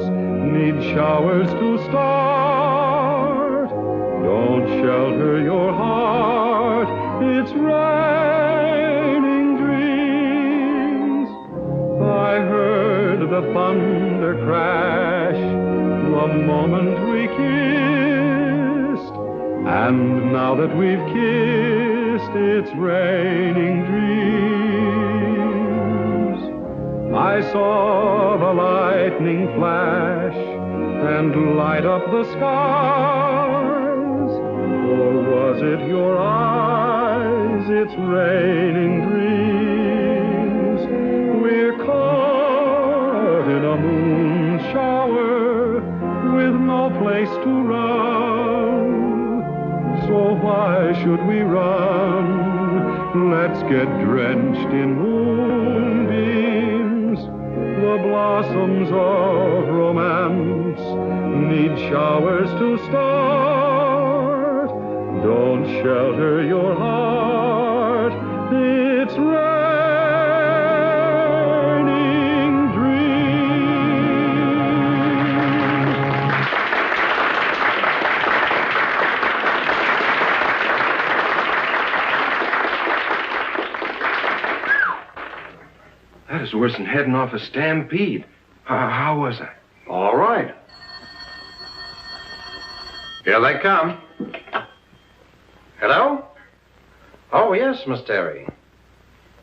Speaker 9: need showers to start. Don't shelter your heart, it's raining dreams. I heard the thunder crash the moment we kissed, and now that we've kissed, it's raining dreams. I saw the lightning flash and light up the skies, or was it your eyes? It's raining dreams. We're caught in a moon shower with no place to run. So why should we run? Let's get drenched in moonbeams. The blossoms of romance need showers to start. Don't shelter your heart, it's raining dreams.
Speaker 7: That is worse than heading off a stampede. How was I?
Speaker 13: All right. Here they come. Hello? Oh, yes, Miss Terry.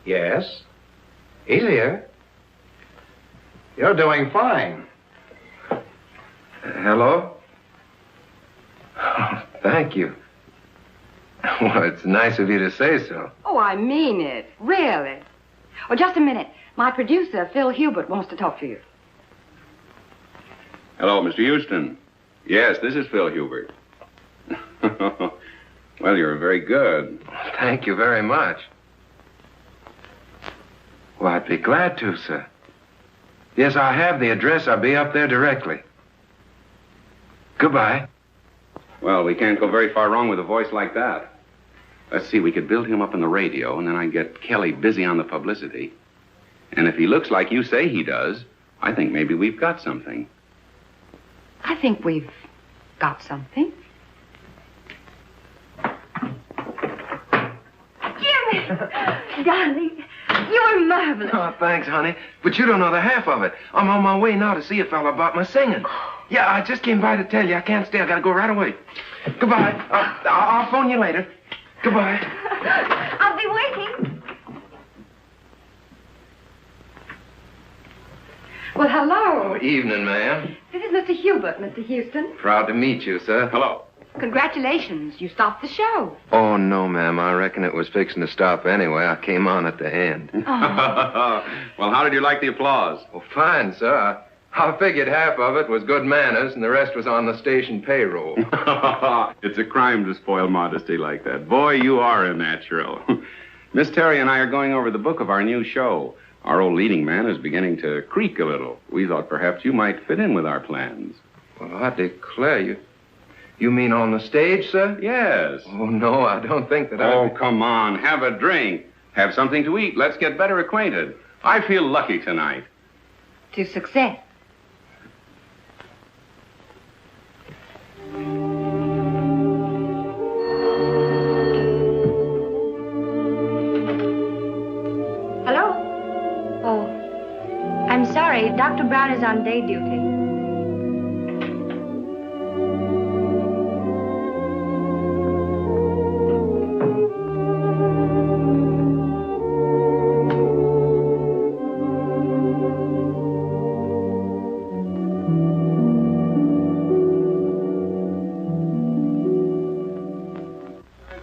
Speaker 13: Yes. He's here. You're doing fine.
Speaker 7: Hello? Oh, thank you. Well, it's nice of you to say so.
Speaker 6: Oh, I mean it. Really. Oh, just a minute. My producer, Phil Hubert, wants to talk to you.
Speaker 17: Hello, Mr. Houston. Yes, this is Phil Hubert. Well, you're very good.
Speaker 7: Thank you very much. Well, I'd be glad to, sir. Yes, I have the address. I'll be up there directly. Goodbye.
Speaker 17: Well, we can't go very far wrong with a voice like that. Let's see, we could build him up on the radio, and then I'd get Kelly busy on the publicity. And if he looks like you say he does, I think maybe we've got something.
Speaker 6: I think we've got something.
Speaker 8: Jimmy! Darling, you were marvelous.
Speaker 7: Oh, thanks, honey. But you don't know the half of it. I'm on my way now to see a fellow about my singing. Yeah, I just came by to tell you. I can't stay. I gotta go right away. Goodbye. I'll phone you later. Goodbye.
Speaker 8: I'll be waiting.
Speaker 6: Well, hello.
Speaker 7: Oh, evening, ma'am.
Speaker 6: This is Mr. Hubert, Mr. Houston.
Speaker 7: Proud to meet you, sir.
Speaker 17: Hello.
Speaker 6: Congratulations. You stopped the show.
Speaker 7: Oh, no, ma'am. I reckon it was fixing to stop anyway. I came on at the end.
Speaker 6: Oh.
Speaker 17: Well, how did you like the applause?
Speaker 7: Well, fine, sir. I figured half of it was good manners and the rest was on the station payroll.
Speaker 17: It's a crime to spoil modesty like that. Boy, you are a natural. Miss Terry and I are going over the book of our new show. Our old leading man is beginning to creak a little. We thought perhaps you might fit in with our plans.
Speaker 7: Well, I declare you. You mean on the stage, sir?
Speaker 17: Yes.
Speaker 7: Oh, no, I don't think that
Speaker 17: Oh, come on. Have a drink. Have something to eat. Let's get better acquainted. I feel lucky tonight.
Speaker 6: To success.
Speaker 8: Hello? Oh, I'm sorry. Dr. Brown is on day duty.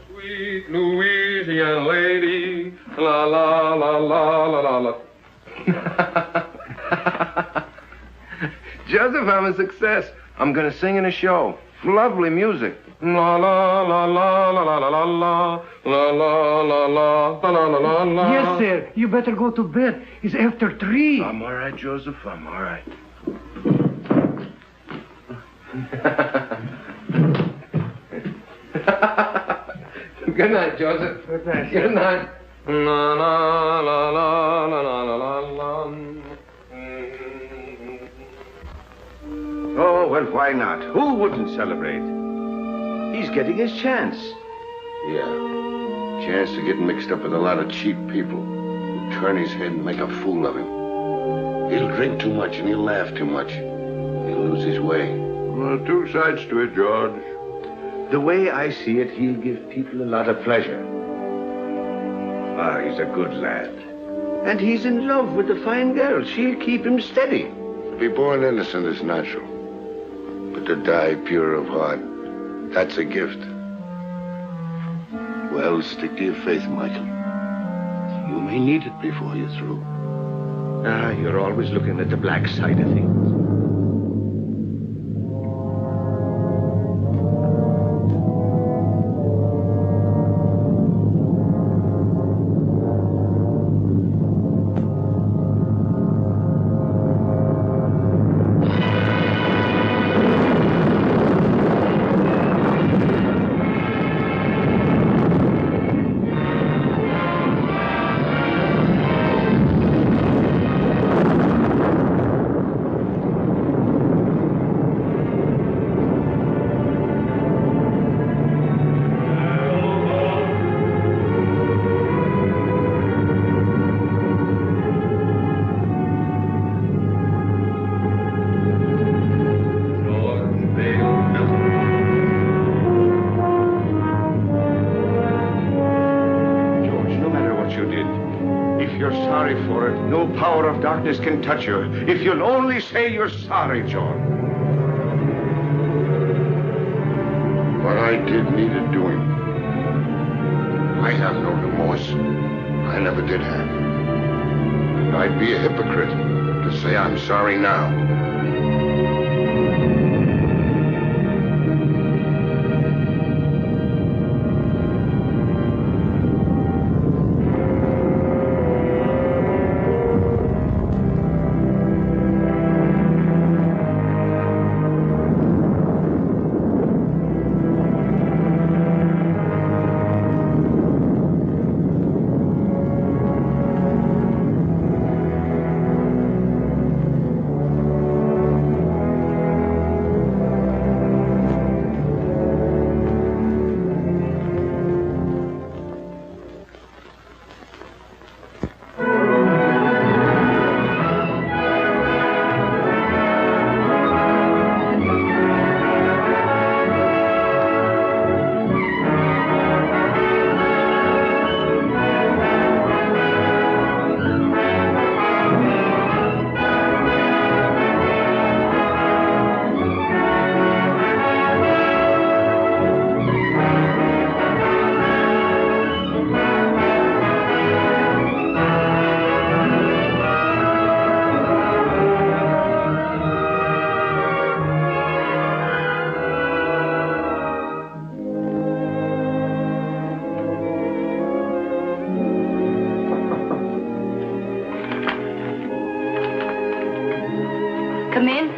Speaker 4: Sweet Louisiana lady, la la la la la la la.
Speaker 7: Joseph, I'm a success. I'm going to sing in a show. Lovely music. La la la la la la la la la la la la la la la la.
Speaker 18: Yes, sir. You better go to bed. It's after 3.
Speaker 7: I'm all right, Joseph. I'm all right. Good night, Joseph.
Speaker 18: Good night.
Speaker 7: Good night. La la la la la la la la.
Speaker 2: Oh, well, why not? Who wouldn't celebrate? He's getting his chance.
Speaker 1: Yeah. Chance to get mixed up with a lot of cheap people who turn his head and make a fool of him. He'll drink too much and he'll laugh too much. He'll lose his way.
Speaker 2: Well, two sides to it, George. The way I see it, he'll give people a lot of pleasure. Ah, he's a good lad. And he's in love with a fine girl. She'll keep him steady.
Speaker 1: To be born innocent is natural. But to die pure of heart, that's a gift. Well, stick to your faith, Michael. You may need it before you're through.
Speaker 2: Ah, you're always looking at the black side of things. you did. If you're sorry for it, no power of darkness can touch you. If you'll only say you're sorry, John.
Speaker 1: What I did needed doing. I have no remorse. I never did have. And I'd be a hypocrite to say I'm sorry now.
Speaker 8: Come in.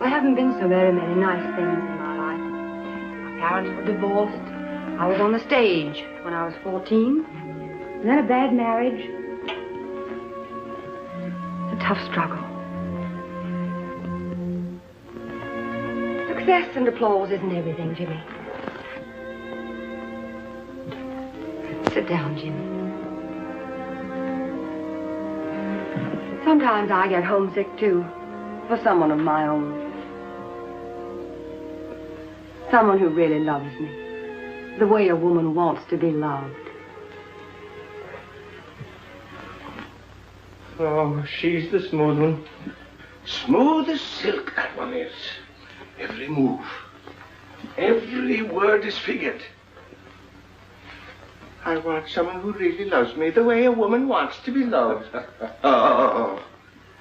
Speaker 14: There haven't been so very many nice things in my life. My parents were divorced. I was on the stage when I was 14. And then a bad marriage. It's a tough struggle. Success and applause isn't everything, Jimmy. Sit down, Jimmy. Sometimes I get homesick, too, for someone of my own. Someone who really loves me, the way a woman wants to be loved.
Speaker 2: Oh, she's the smooth one. Smooth as silk, that one is. Every move, every word is figured. I want someone who really loves me the way a woman wants to be loved. Oh,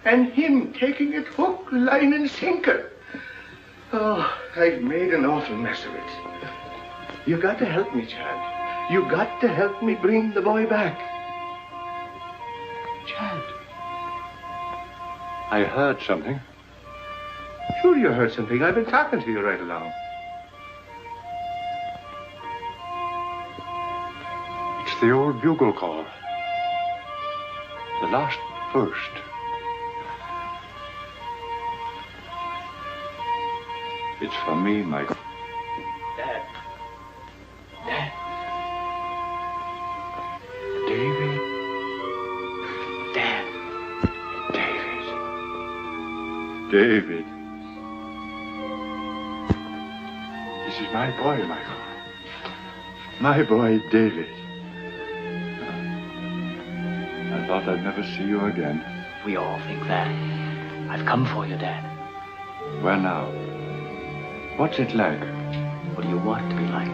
Speaker 2: and him taking it hook, line, and sinker. Oh, I've made an awful mess of it. You got to help me, Chad. You got to help me bring the boy back. Chad.
Speaker 15: I heard something.
Speaker 2: Sure you heard something. I've been talking to you right along.
Speaker 15: It's the old bugle call. The last burst. It's from me, Michael.
Speaker 2: Dad. Dad.
Speaker 15: David.
Speaker 2: Dad.
Speaker 15: David. This is my boy, Michael. My boy, David. I thought I'd never see you again.
Speaker 19: We all think that. I've come for you, Dad.
Speaker 15: Where now? What's it like?
Speaker 19: What do you want it to be like?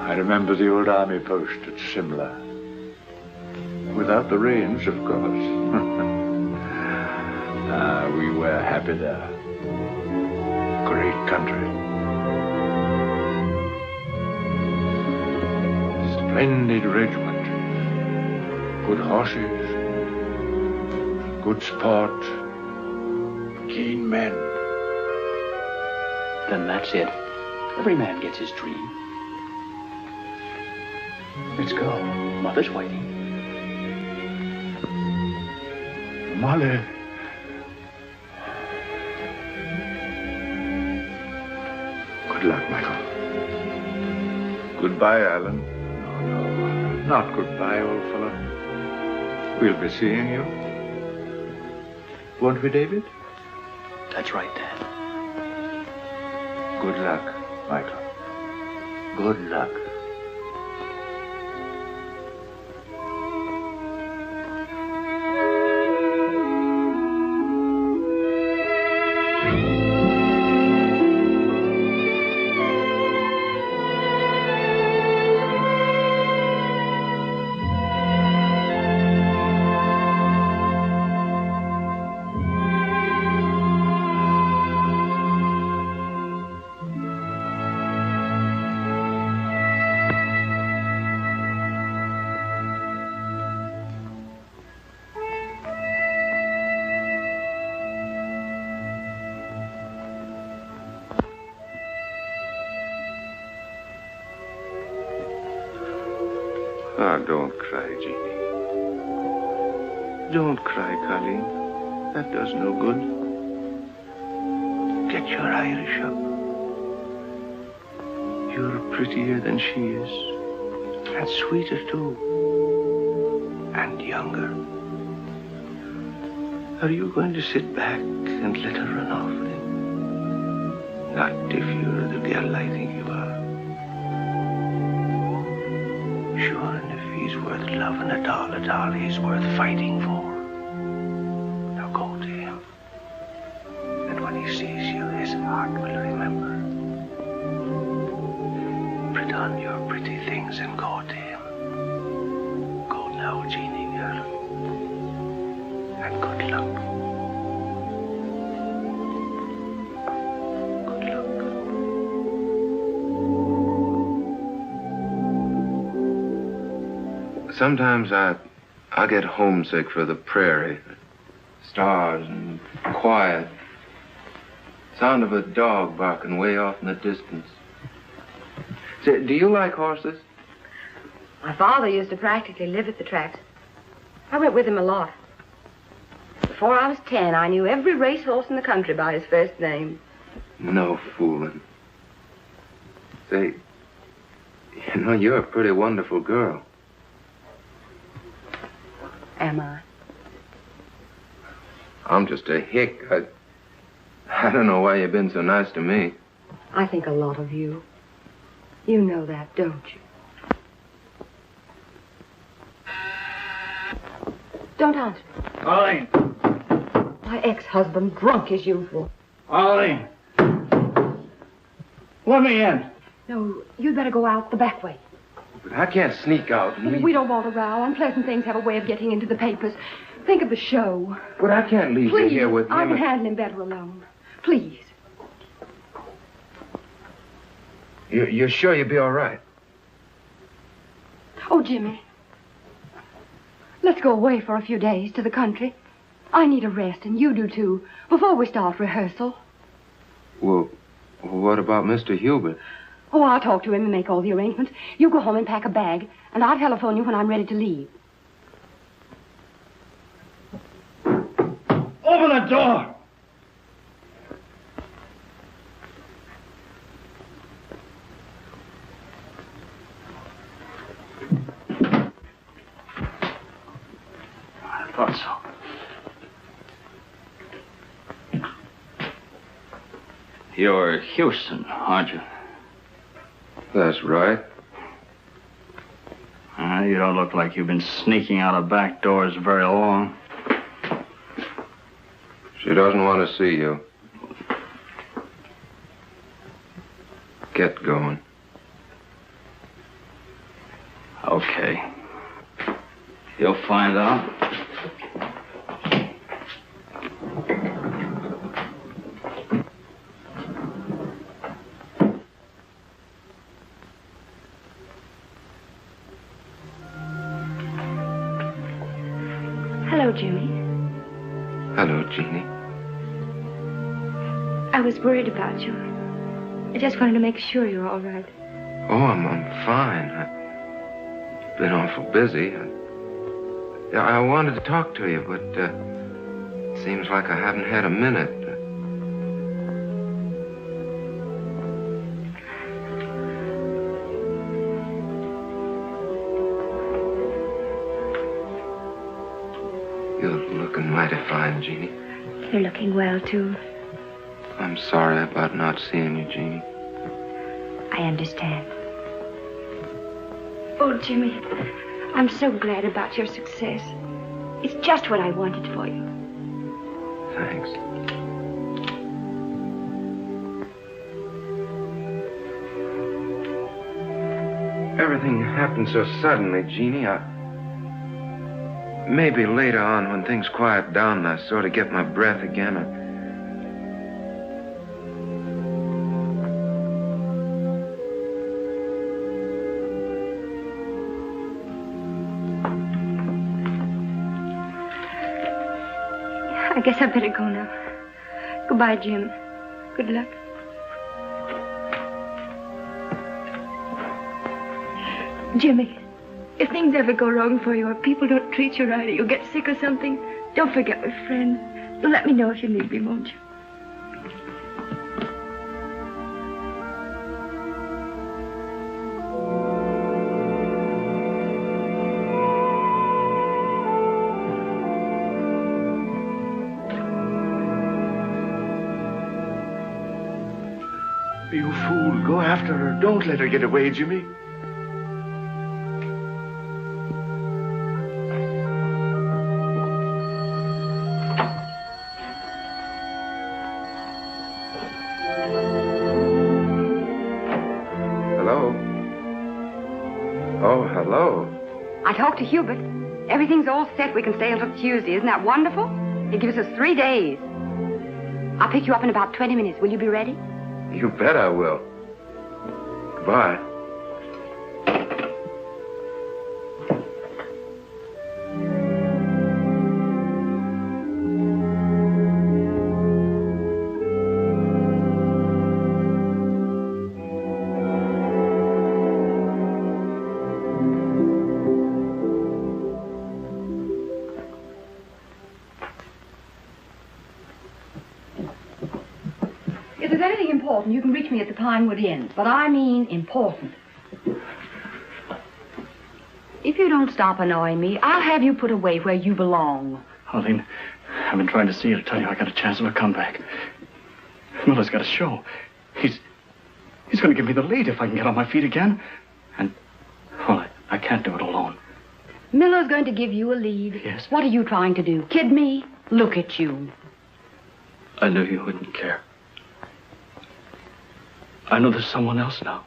Speaker 15: I remember the old army post at Simla. Without the rains, of course. We were happy there. Great country. Splendid regiment. Good horses. Good sport. Keen men.
Speaker 19: Then that's it. Every man gets his dream. Let's go. Mother's waiting.
Speaker 15: Molly. Good luck, Michael. Goodbye, Alan. No, not goodbye, old fellow. We'll be seeing you. Won't we, David?
Speaker 19: That's right, Dad.
Speaker 15: Good luck, Michael. Good luck. Ah, don't cry, Jeannie. Don't cry, Colleen. That does no good. Get your Irish up. You're prettier than she is. And sweeter, too. And younger. Are you going to sit back and let her run off with him? Not if you're the girl I think you are. Sure, and if he's worth loving at all, he's worth fighting for. Now go to him. And when he sees you, his heart will remember. Put on your pretty things and go to him. Go now, Jeannie girl. And good luck.
Speaker 7: Sometimes I get homesick for the prairie. Stars and quiet. Sound of a dog barking way off in the distance. Say, do you like horses?
Speaker 14: My father used to practically live at the tracks. I went with him a lot. Before I was 10, I knew every racehorse in the country by his first name.
Speaker 7: No fooling. Say, you know, you're a pretty wonderful girl.
Speaker 14: Am I?
Speaker 7: I'm just a hick. I don't know why you've been so nice to me.
Speaker 14: I think a lot of you. You know that, don't you? Don't answer.
Speaker 2: Arlene.
Speaker 14: My ex-husband, drunk as usual.
Speaker 2: Arlene. Let me in.
Speaker 14: No, you'd better go out the back way.
Speaker 7: But I can't sneak out.
Speaker 14: We don't want a row. Unpleasant things have a way of getting into the papers. Think of the show.
Speaker 7: But I can't leave you here with him.
Speaker 14: I can handle him better alone. Please.
Speaker 7: You're sure you'll be all right?
Speaker 14: Oh, Jimmy. Let's go away for a few days to the country. I need a rest, and you do too, before we start rehearsal.
Speaker 7: Well, what about Mr. Hubert?
Speaker 14: Oh, I'll talk to him and make all the arrangements. You go home and pack a bag, and I'll telephone you when I'm ready to leave.
Speaker 2: Open the door! I thought so. You're Houston, aren't you?
Speaker 7: That's right.
Speaker 2: You don't look like you've been sneaking out of back doors very long.
Speaker 7: She doesn't want to see you. Get going.
Speaker 2: Okay. You'll find out.
Speaker 8: Hello, Jimmy.
Speaker 7: Hello, Jeannie.
Speaker 8: I was worried about you. I just wanted to make sure you're all right.
Speaker 7: Oh, I'm fine. I've been awful busy. I wanted to talk to you, but it seems like I haven't had a minute. You're looking mighty fine, Jeannie.
Speaker 8: You're looking well, too.
Speaker 7: I'm sorry about not seeing you, Jeannie.
Speaker 8: I understand. Oh, Jimmy, I'm so glad about your success. It's just what I wanted for you.
Speaker 7: Thanks. Everything happened so suddenly, Jeannie. Maybe later on, when things quiet down and I sort of get my breath again,
Speaker 8: I guess I better go now. Goodbye, Jim. Good luck. Jimmy, if things ever go wrong for you or people don't treat you right or you get sick or something, don't forget we're friends. You'll let me know if you need me, won't you?
Speaker 2: You fool. Go after her. Don't let her get away, Jimmy.
Speaker 7: Hello? Oh, hello.
Speaker 14: I talked to Hubert. Everything's all set. We can stay until Tuesday. Isn't that wonderful? It gives us 3 days. I'll pick you up in about 20 minutes. Will you be ready?
Speaker 7: You bet I will. Goodbye.
Speaker 14: If there's anything important, you can reach me at the Pinewood Inn. But I mean important. If you don't stop annoying me, I'll have you put away where you belong.
Speaker 19: Arlene, I've been trying to see you to tell you I got a chance of a comeback. Miller's got a show. He's going to give me the lead if I can get on my feet again. And, well, I can't do it alone.
Speaker 14: Miller's going to give you a lead.
Speaker 19: Yes.
Speaker 14: What are you trying to do? Kid me? Look at you.
Speaker 19: I knew you wouldn't care. I know there's someone else now.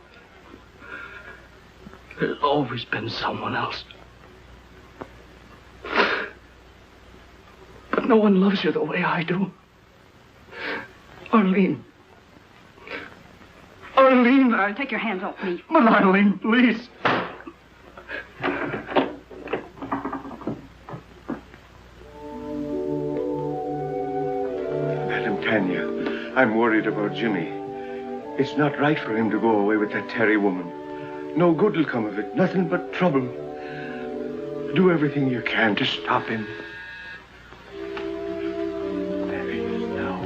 Speaker 19: There's always been someone else. But no one loves you the way I do. Arlene. Arlene,
Speaker 14: Take your hands off me.
Speaker 19: But Arlene, please.
Speaker 2: Madam Tanya, I'm worried about Jimmy. It's not right for him to go away with that Terry woman. No good will come of it. Nothing but trouble. Do everything you can to stop him. There he is now.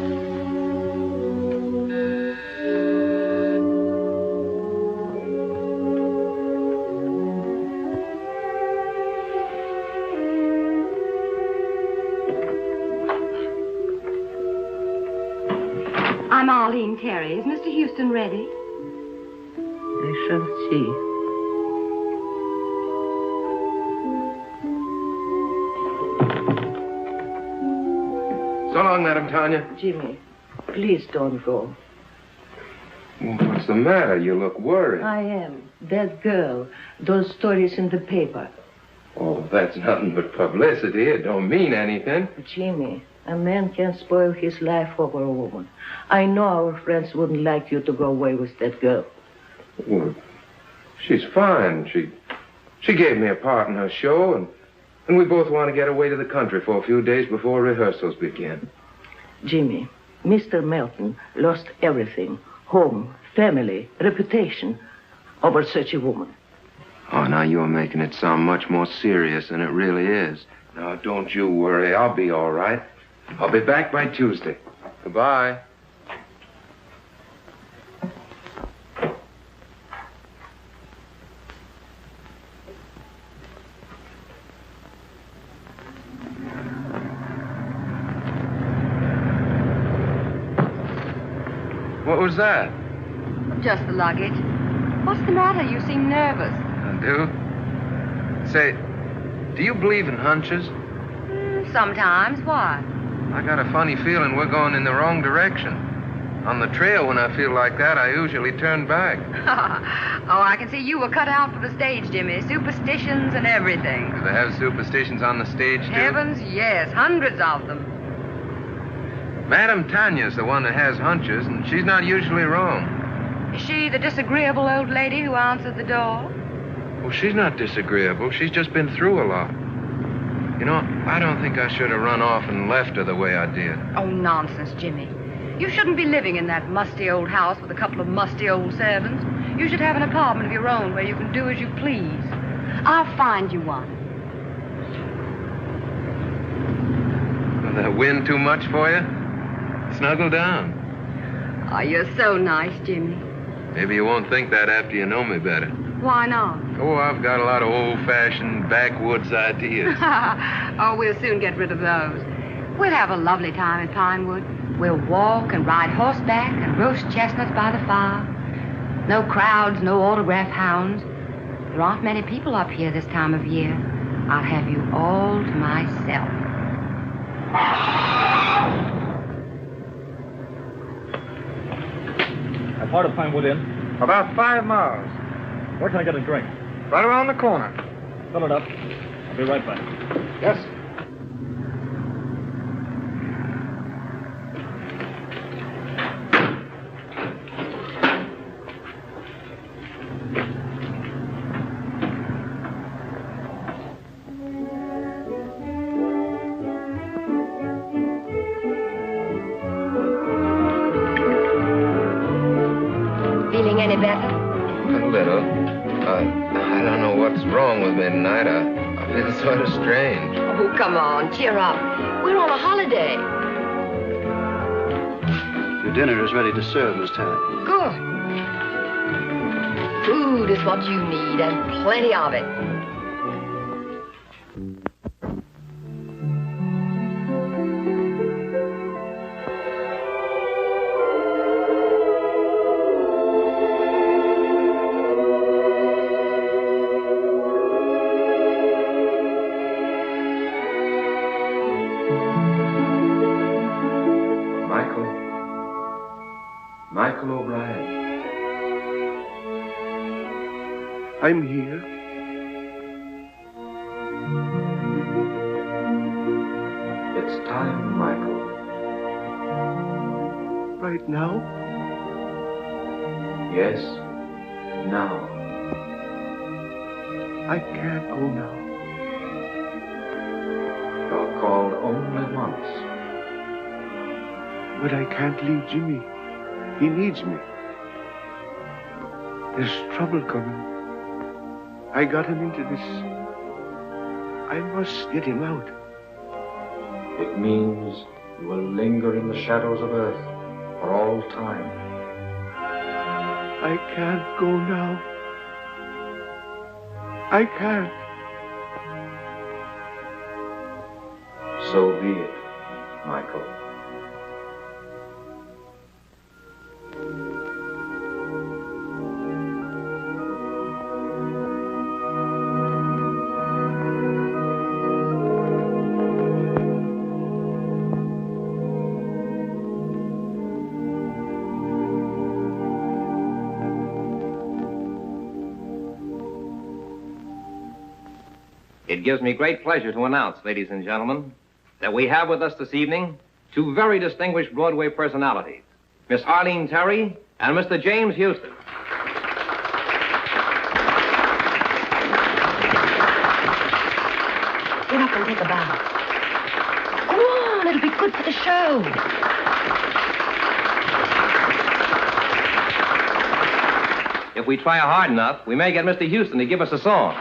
Speaker 14: I'm Arlene Carey. Is Mr. Houston ready?
Speaker 5: I shall see.
Speaker 7: So long, Madam Tanya.
Speaker 5: Jimmy, please don't go.
Speaker 7: What's the matter? You look worried.
Speaker 5: I am. That girl, those stories in the paper.
Speaker 7: Oh, that's nothing but publicity. It don't mean anything.
Speaker 5: Jimmy, a man can't spoil his life over a woman. I know our friends wouldn't like you to go away with that girl.
Speaker 7: Well, she's fine. She gave me a part in her show, and we both want to get away to the country for a few days before rehearsals begin.
Speaker 5: Jimmy, Mr. Melton lost everything. Home,
Speaker 20: family, reputation over such a woman.
Speaker 7: Oh, now you're making it sound much more serious than it really is. Now, don't you worry. I'll be all right. I'll be back by Tuesday. Goodbye. What was that?
Speaker 6: Just the luggage. What's the matter? You seem nervous.
Speaker 7: I do? Say, do you believe in hunches?
Speaker 6: Sometimes. Why?
Speaker 7: I got a funny feeling we're going in the wrong direction. On the trail, when I feel like that, I usually turn back.
Speaker 6: Oh, I can see you were cut out for the stage, Jimmy. Superstitions and everything.
Speaker 7: Do they have superstitions on the stage, too?
Speaker 6: Heavens, yes. Hundreds of them.
Speaker 7: Madame Tanya's the one that has hunches, and she's not usually wrong.
Speaker 6: Is she the disagreeable old lady who answered the door?
Speaker 7: Well, she's not disagreeable. She's just been through a lot. You know, I don't think I should have run off and left her the way I did.
Speaker 6: Oh, nonsense, Jimmy. You shouldn't be living in that musty old house with a couple of musty old servants. You should have an apartment of your own where you can do as you please. I'll find you one.
Speaker 7: Will that wind too much for you? Snuggle down.
Speaker 6: Oh, you're so nice, Jimmy.
Speaker 7: Maybe you won't think that after you know me better.
Speaker 6: Why not?
Speaker 7: Oh, I've got a lot of old-fashioned backwoods ideas.
Speaker 6: Oh, we'll soon get rid of those. We'll have a lovely time in Pinewood. We'll walk and ride horseback and roast chestnuts by the fire. No crowds, no autograph hounds. There aren't many people up here this time of year. I'll have you all to myself.
Speaker 12: How far to Pinewood Inn?
Speaker 18: About 5 miles.
Speaker 12: Where can I get a drink?
Speaker 18: Right around the corner.
Speaker 12: Fill it up. I'll be right back.
Speaker 18: Yes.
Speaker 6: Feeling any better?
Speaker 7: A little. I don't know what's wrong with me tonight. I feel sort of strange.
Speaker 6: Oh, come on, cheer up. We're on a holiday.
Speaker 21: Your dinner is ready to serve, Miss Tanner.
Speaker 6: Good. Food is what you need, and plenty of it.
Speaker 7: Michael O'Brien.
Speaker 21: I'm here.
Speaker 7: It's time, Michael.
Speaker 21: Right now?
Speaker 7: Yes, now.
Speaker 21: I can't go now.
Speaker 7: You're called only once.
Speaker 21: But I can't leave Jimmy. He needs me. There's trouble coming. I got him into this. I must get him out.
Speaker 11: It means you will linger in the shadows of Earth for all time.
Speaker 21: I can't go now. I can't.
Speaker 11: So be it, Michael.
Speaker 22: It gives me great pleasure to announce, ladies and gentlemen, that we have with us this evening two very distinguished Broadway personalities, Miss Arlene Terry and Mr. James Houston.
Speaker 6: Get up and take a bow. Go on, it'll be good for the show.
Speaker 22: if we try hard enough, we may get Mr. Houston to give us a song.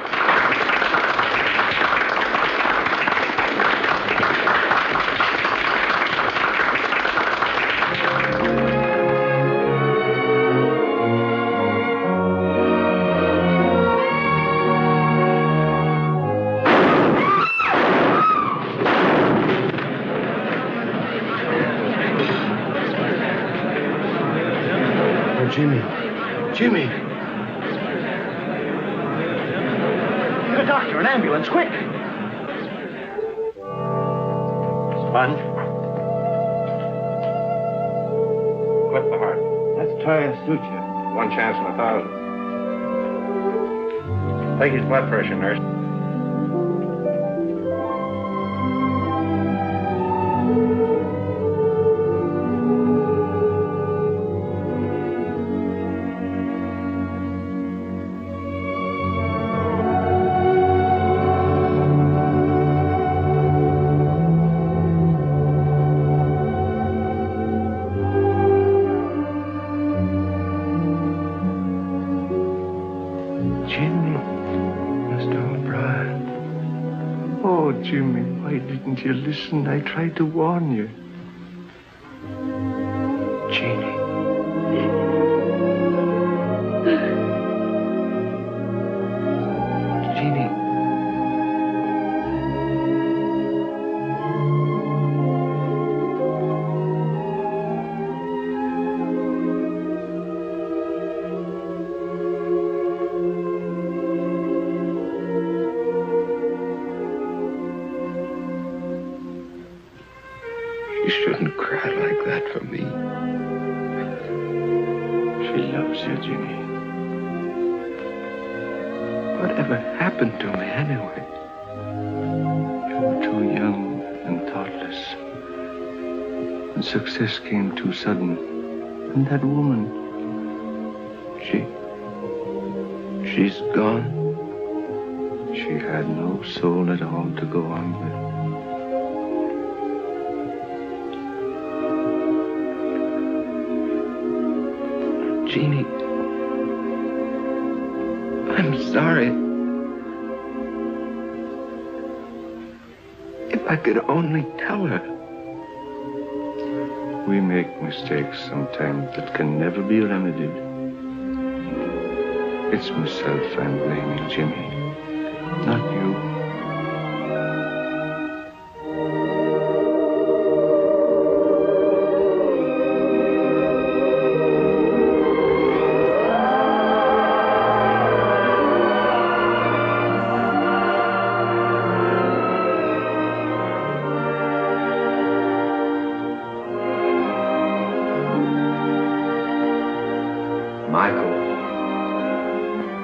Speaker 21: Jimmy.
Speaker 2: Get a doctor, an ambulance, quick.
Speaker 21: Sponge. Clip the heart.
Speaker 2: Let's try a suture.
Speaker 21: 1 chance in 1,000. Take his blood pressure, nurse. Jimmy, why didn't you listen? I tried to warn you. Jeannie. Jeannie. You shouldn't cry like that for me. She loves you, Jimmy. Whatever happened to me anyway? You were too young and thoughtless. And success came too sudden. And that woman, she's gone. She had no soul at all to go on with. Jeannie, I'm sorry. If I could only tell her. We make mistakes sometimes that can never be remedied. It's myself I'm blaming, Jimmy, not you.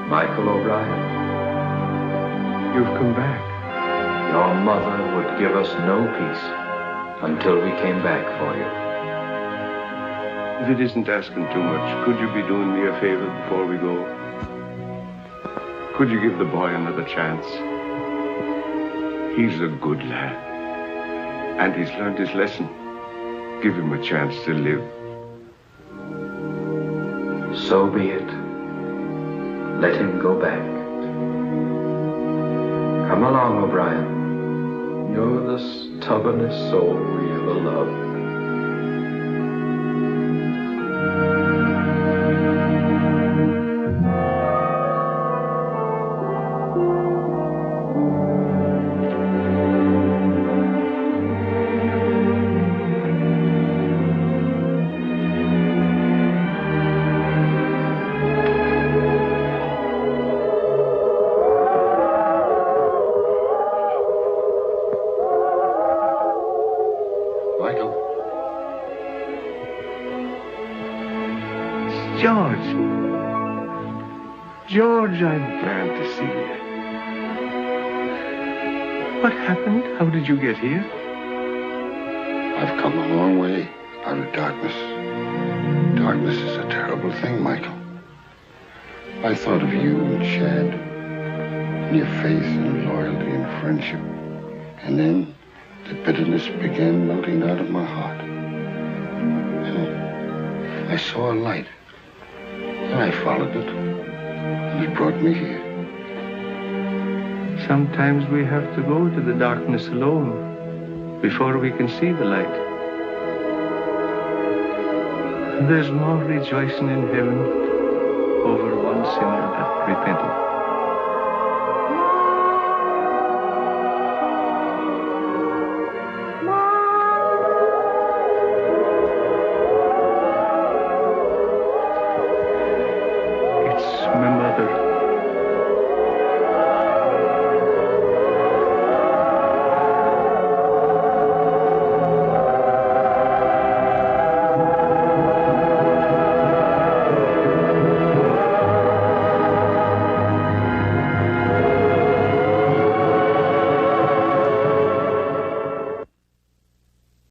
Speaker 11: Michael O'Brien.
Speaker 21: You've come back.
Speaker 11: Your mother would give us no peace until we came back for you.
Speaker 21: If it isn't asking too much, could you be doing me a favor before we go? Could you give the boy another chance? He's a good lad. And he's learned his lesson. Give him a chance to live.
Speaker 11: So be it. Let him go back. Come along, O'Brien. You're the stubbornest soul we ever loved.
Speaker 21: George, I'm glad to see you. What happened? How did you get here?
Speaker 1: I've come a long way out of darkness. Darkness is a terrible thing, Michael. I thought of you and Shad, and your faith and loyalty and friendship. And then the bitterness began melting out of my heart. And I saw a light, and I followed it. He brought me here.
Speaker 21: Sometimes we have to go to the darkness alone before we can see the light. There's more rejoicing in heaven over one sinner that repented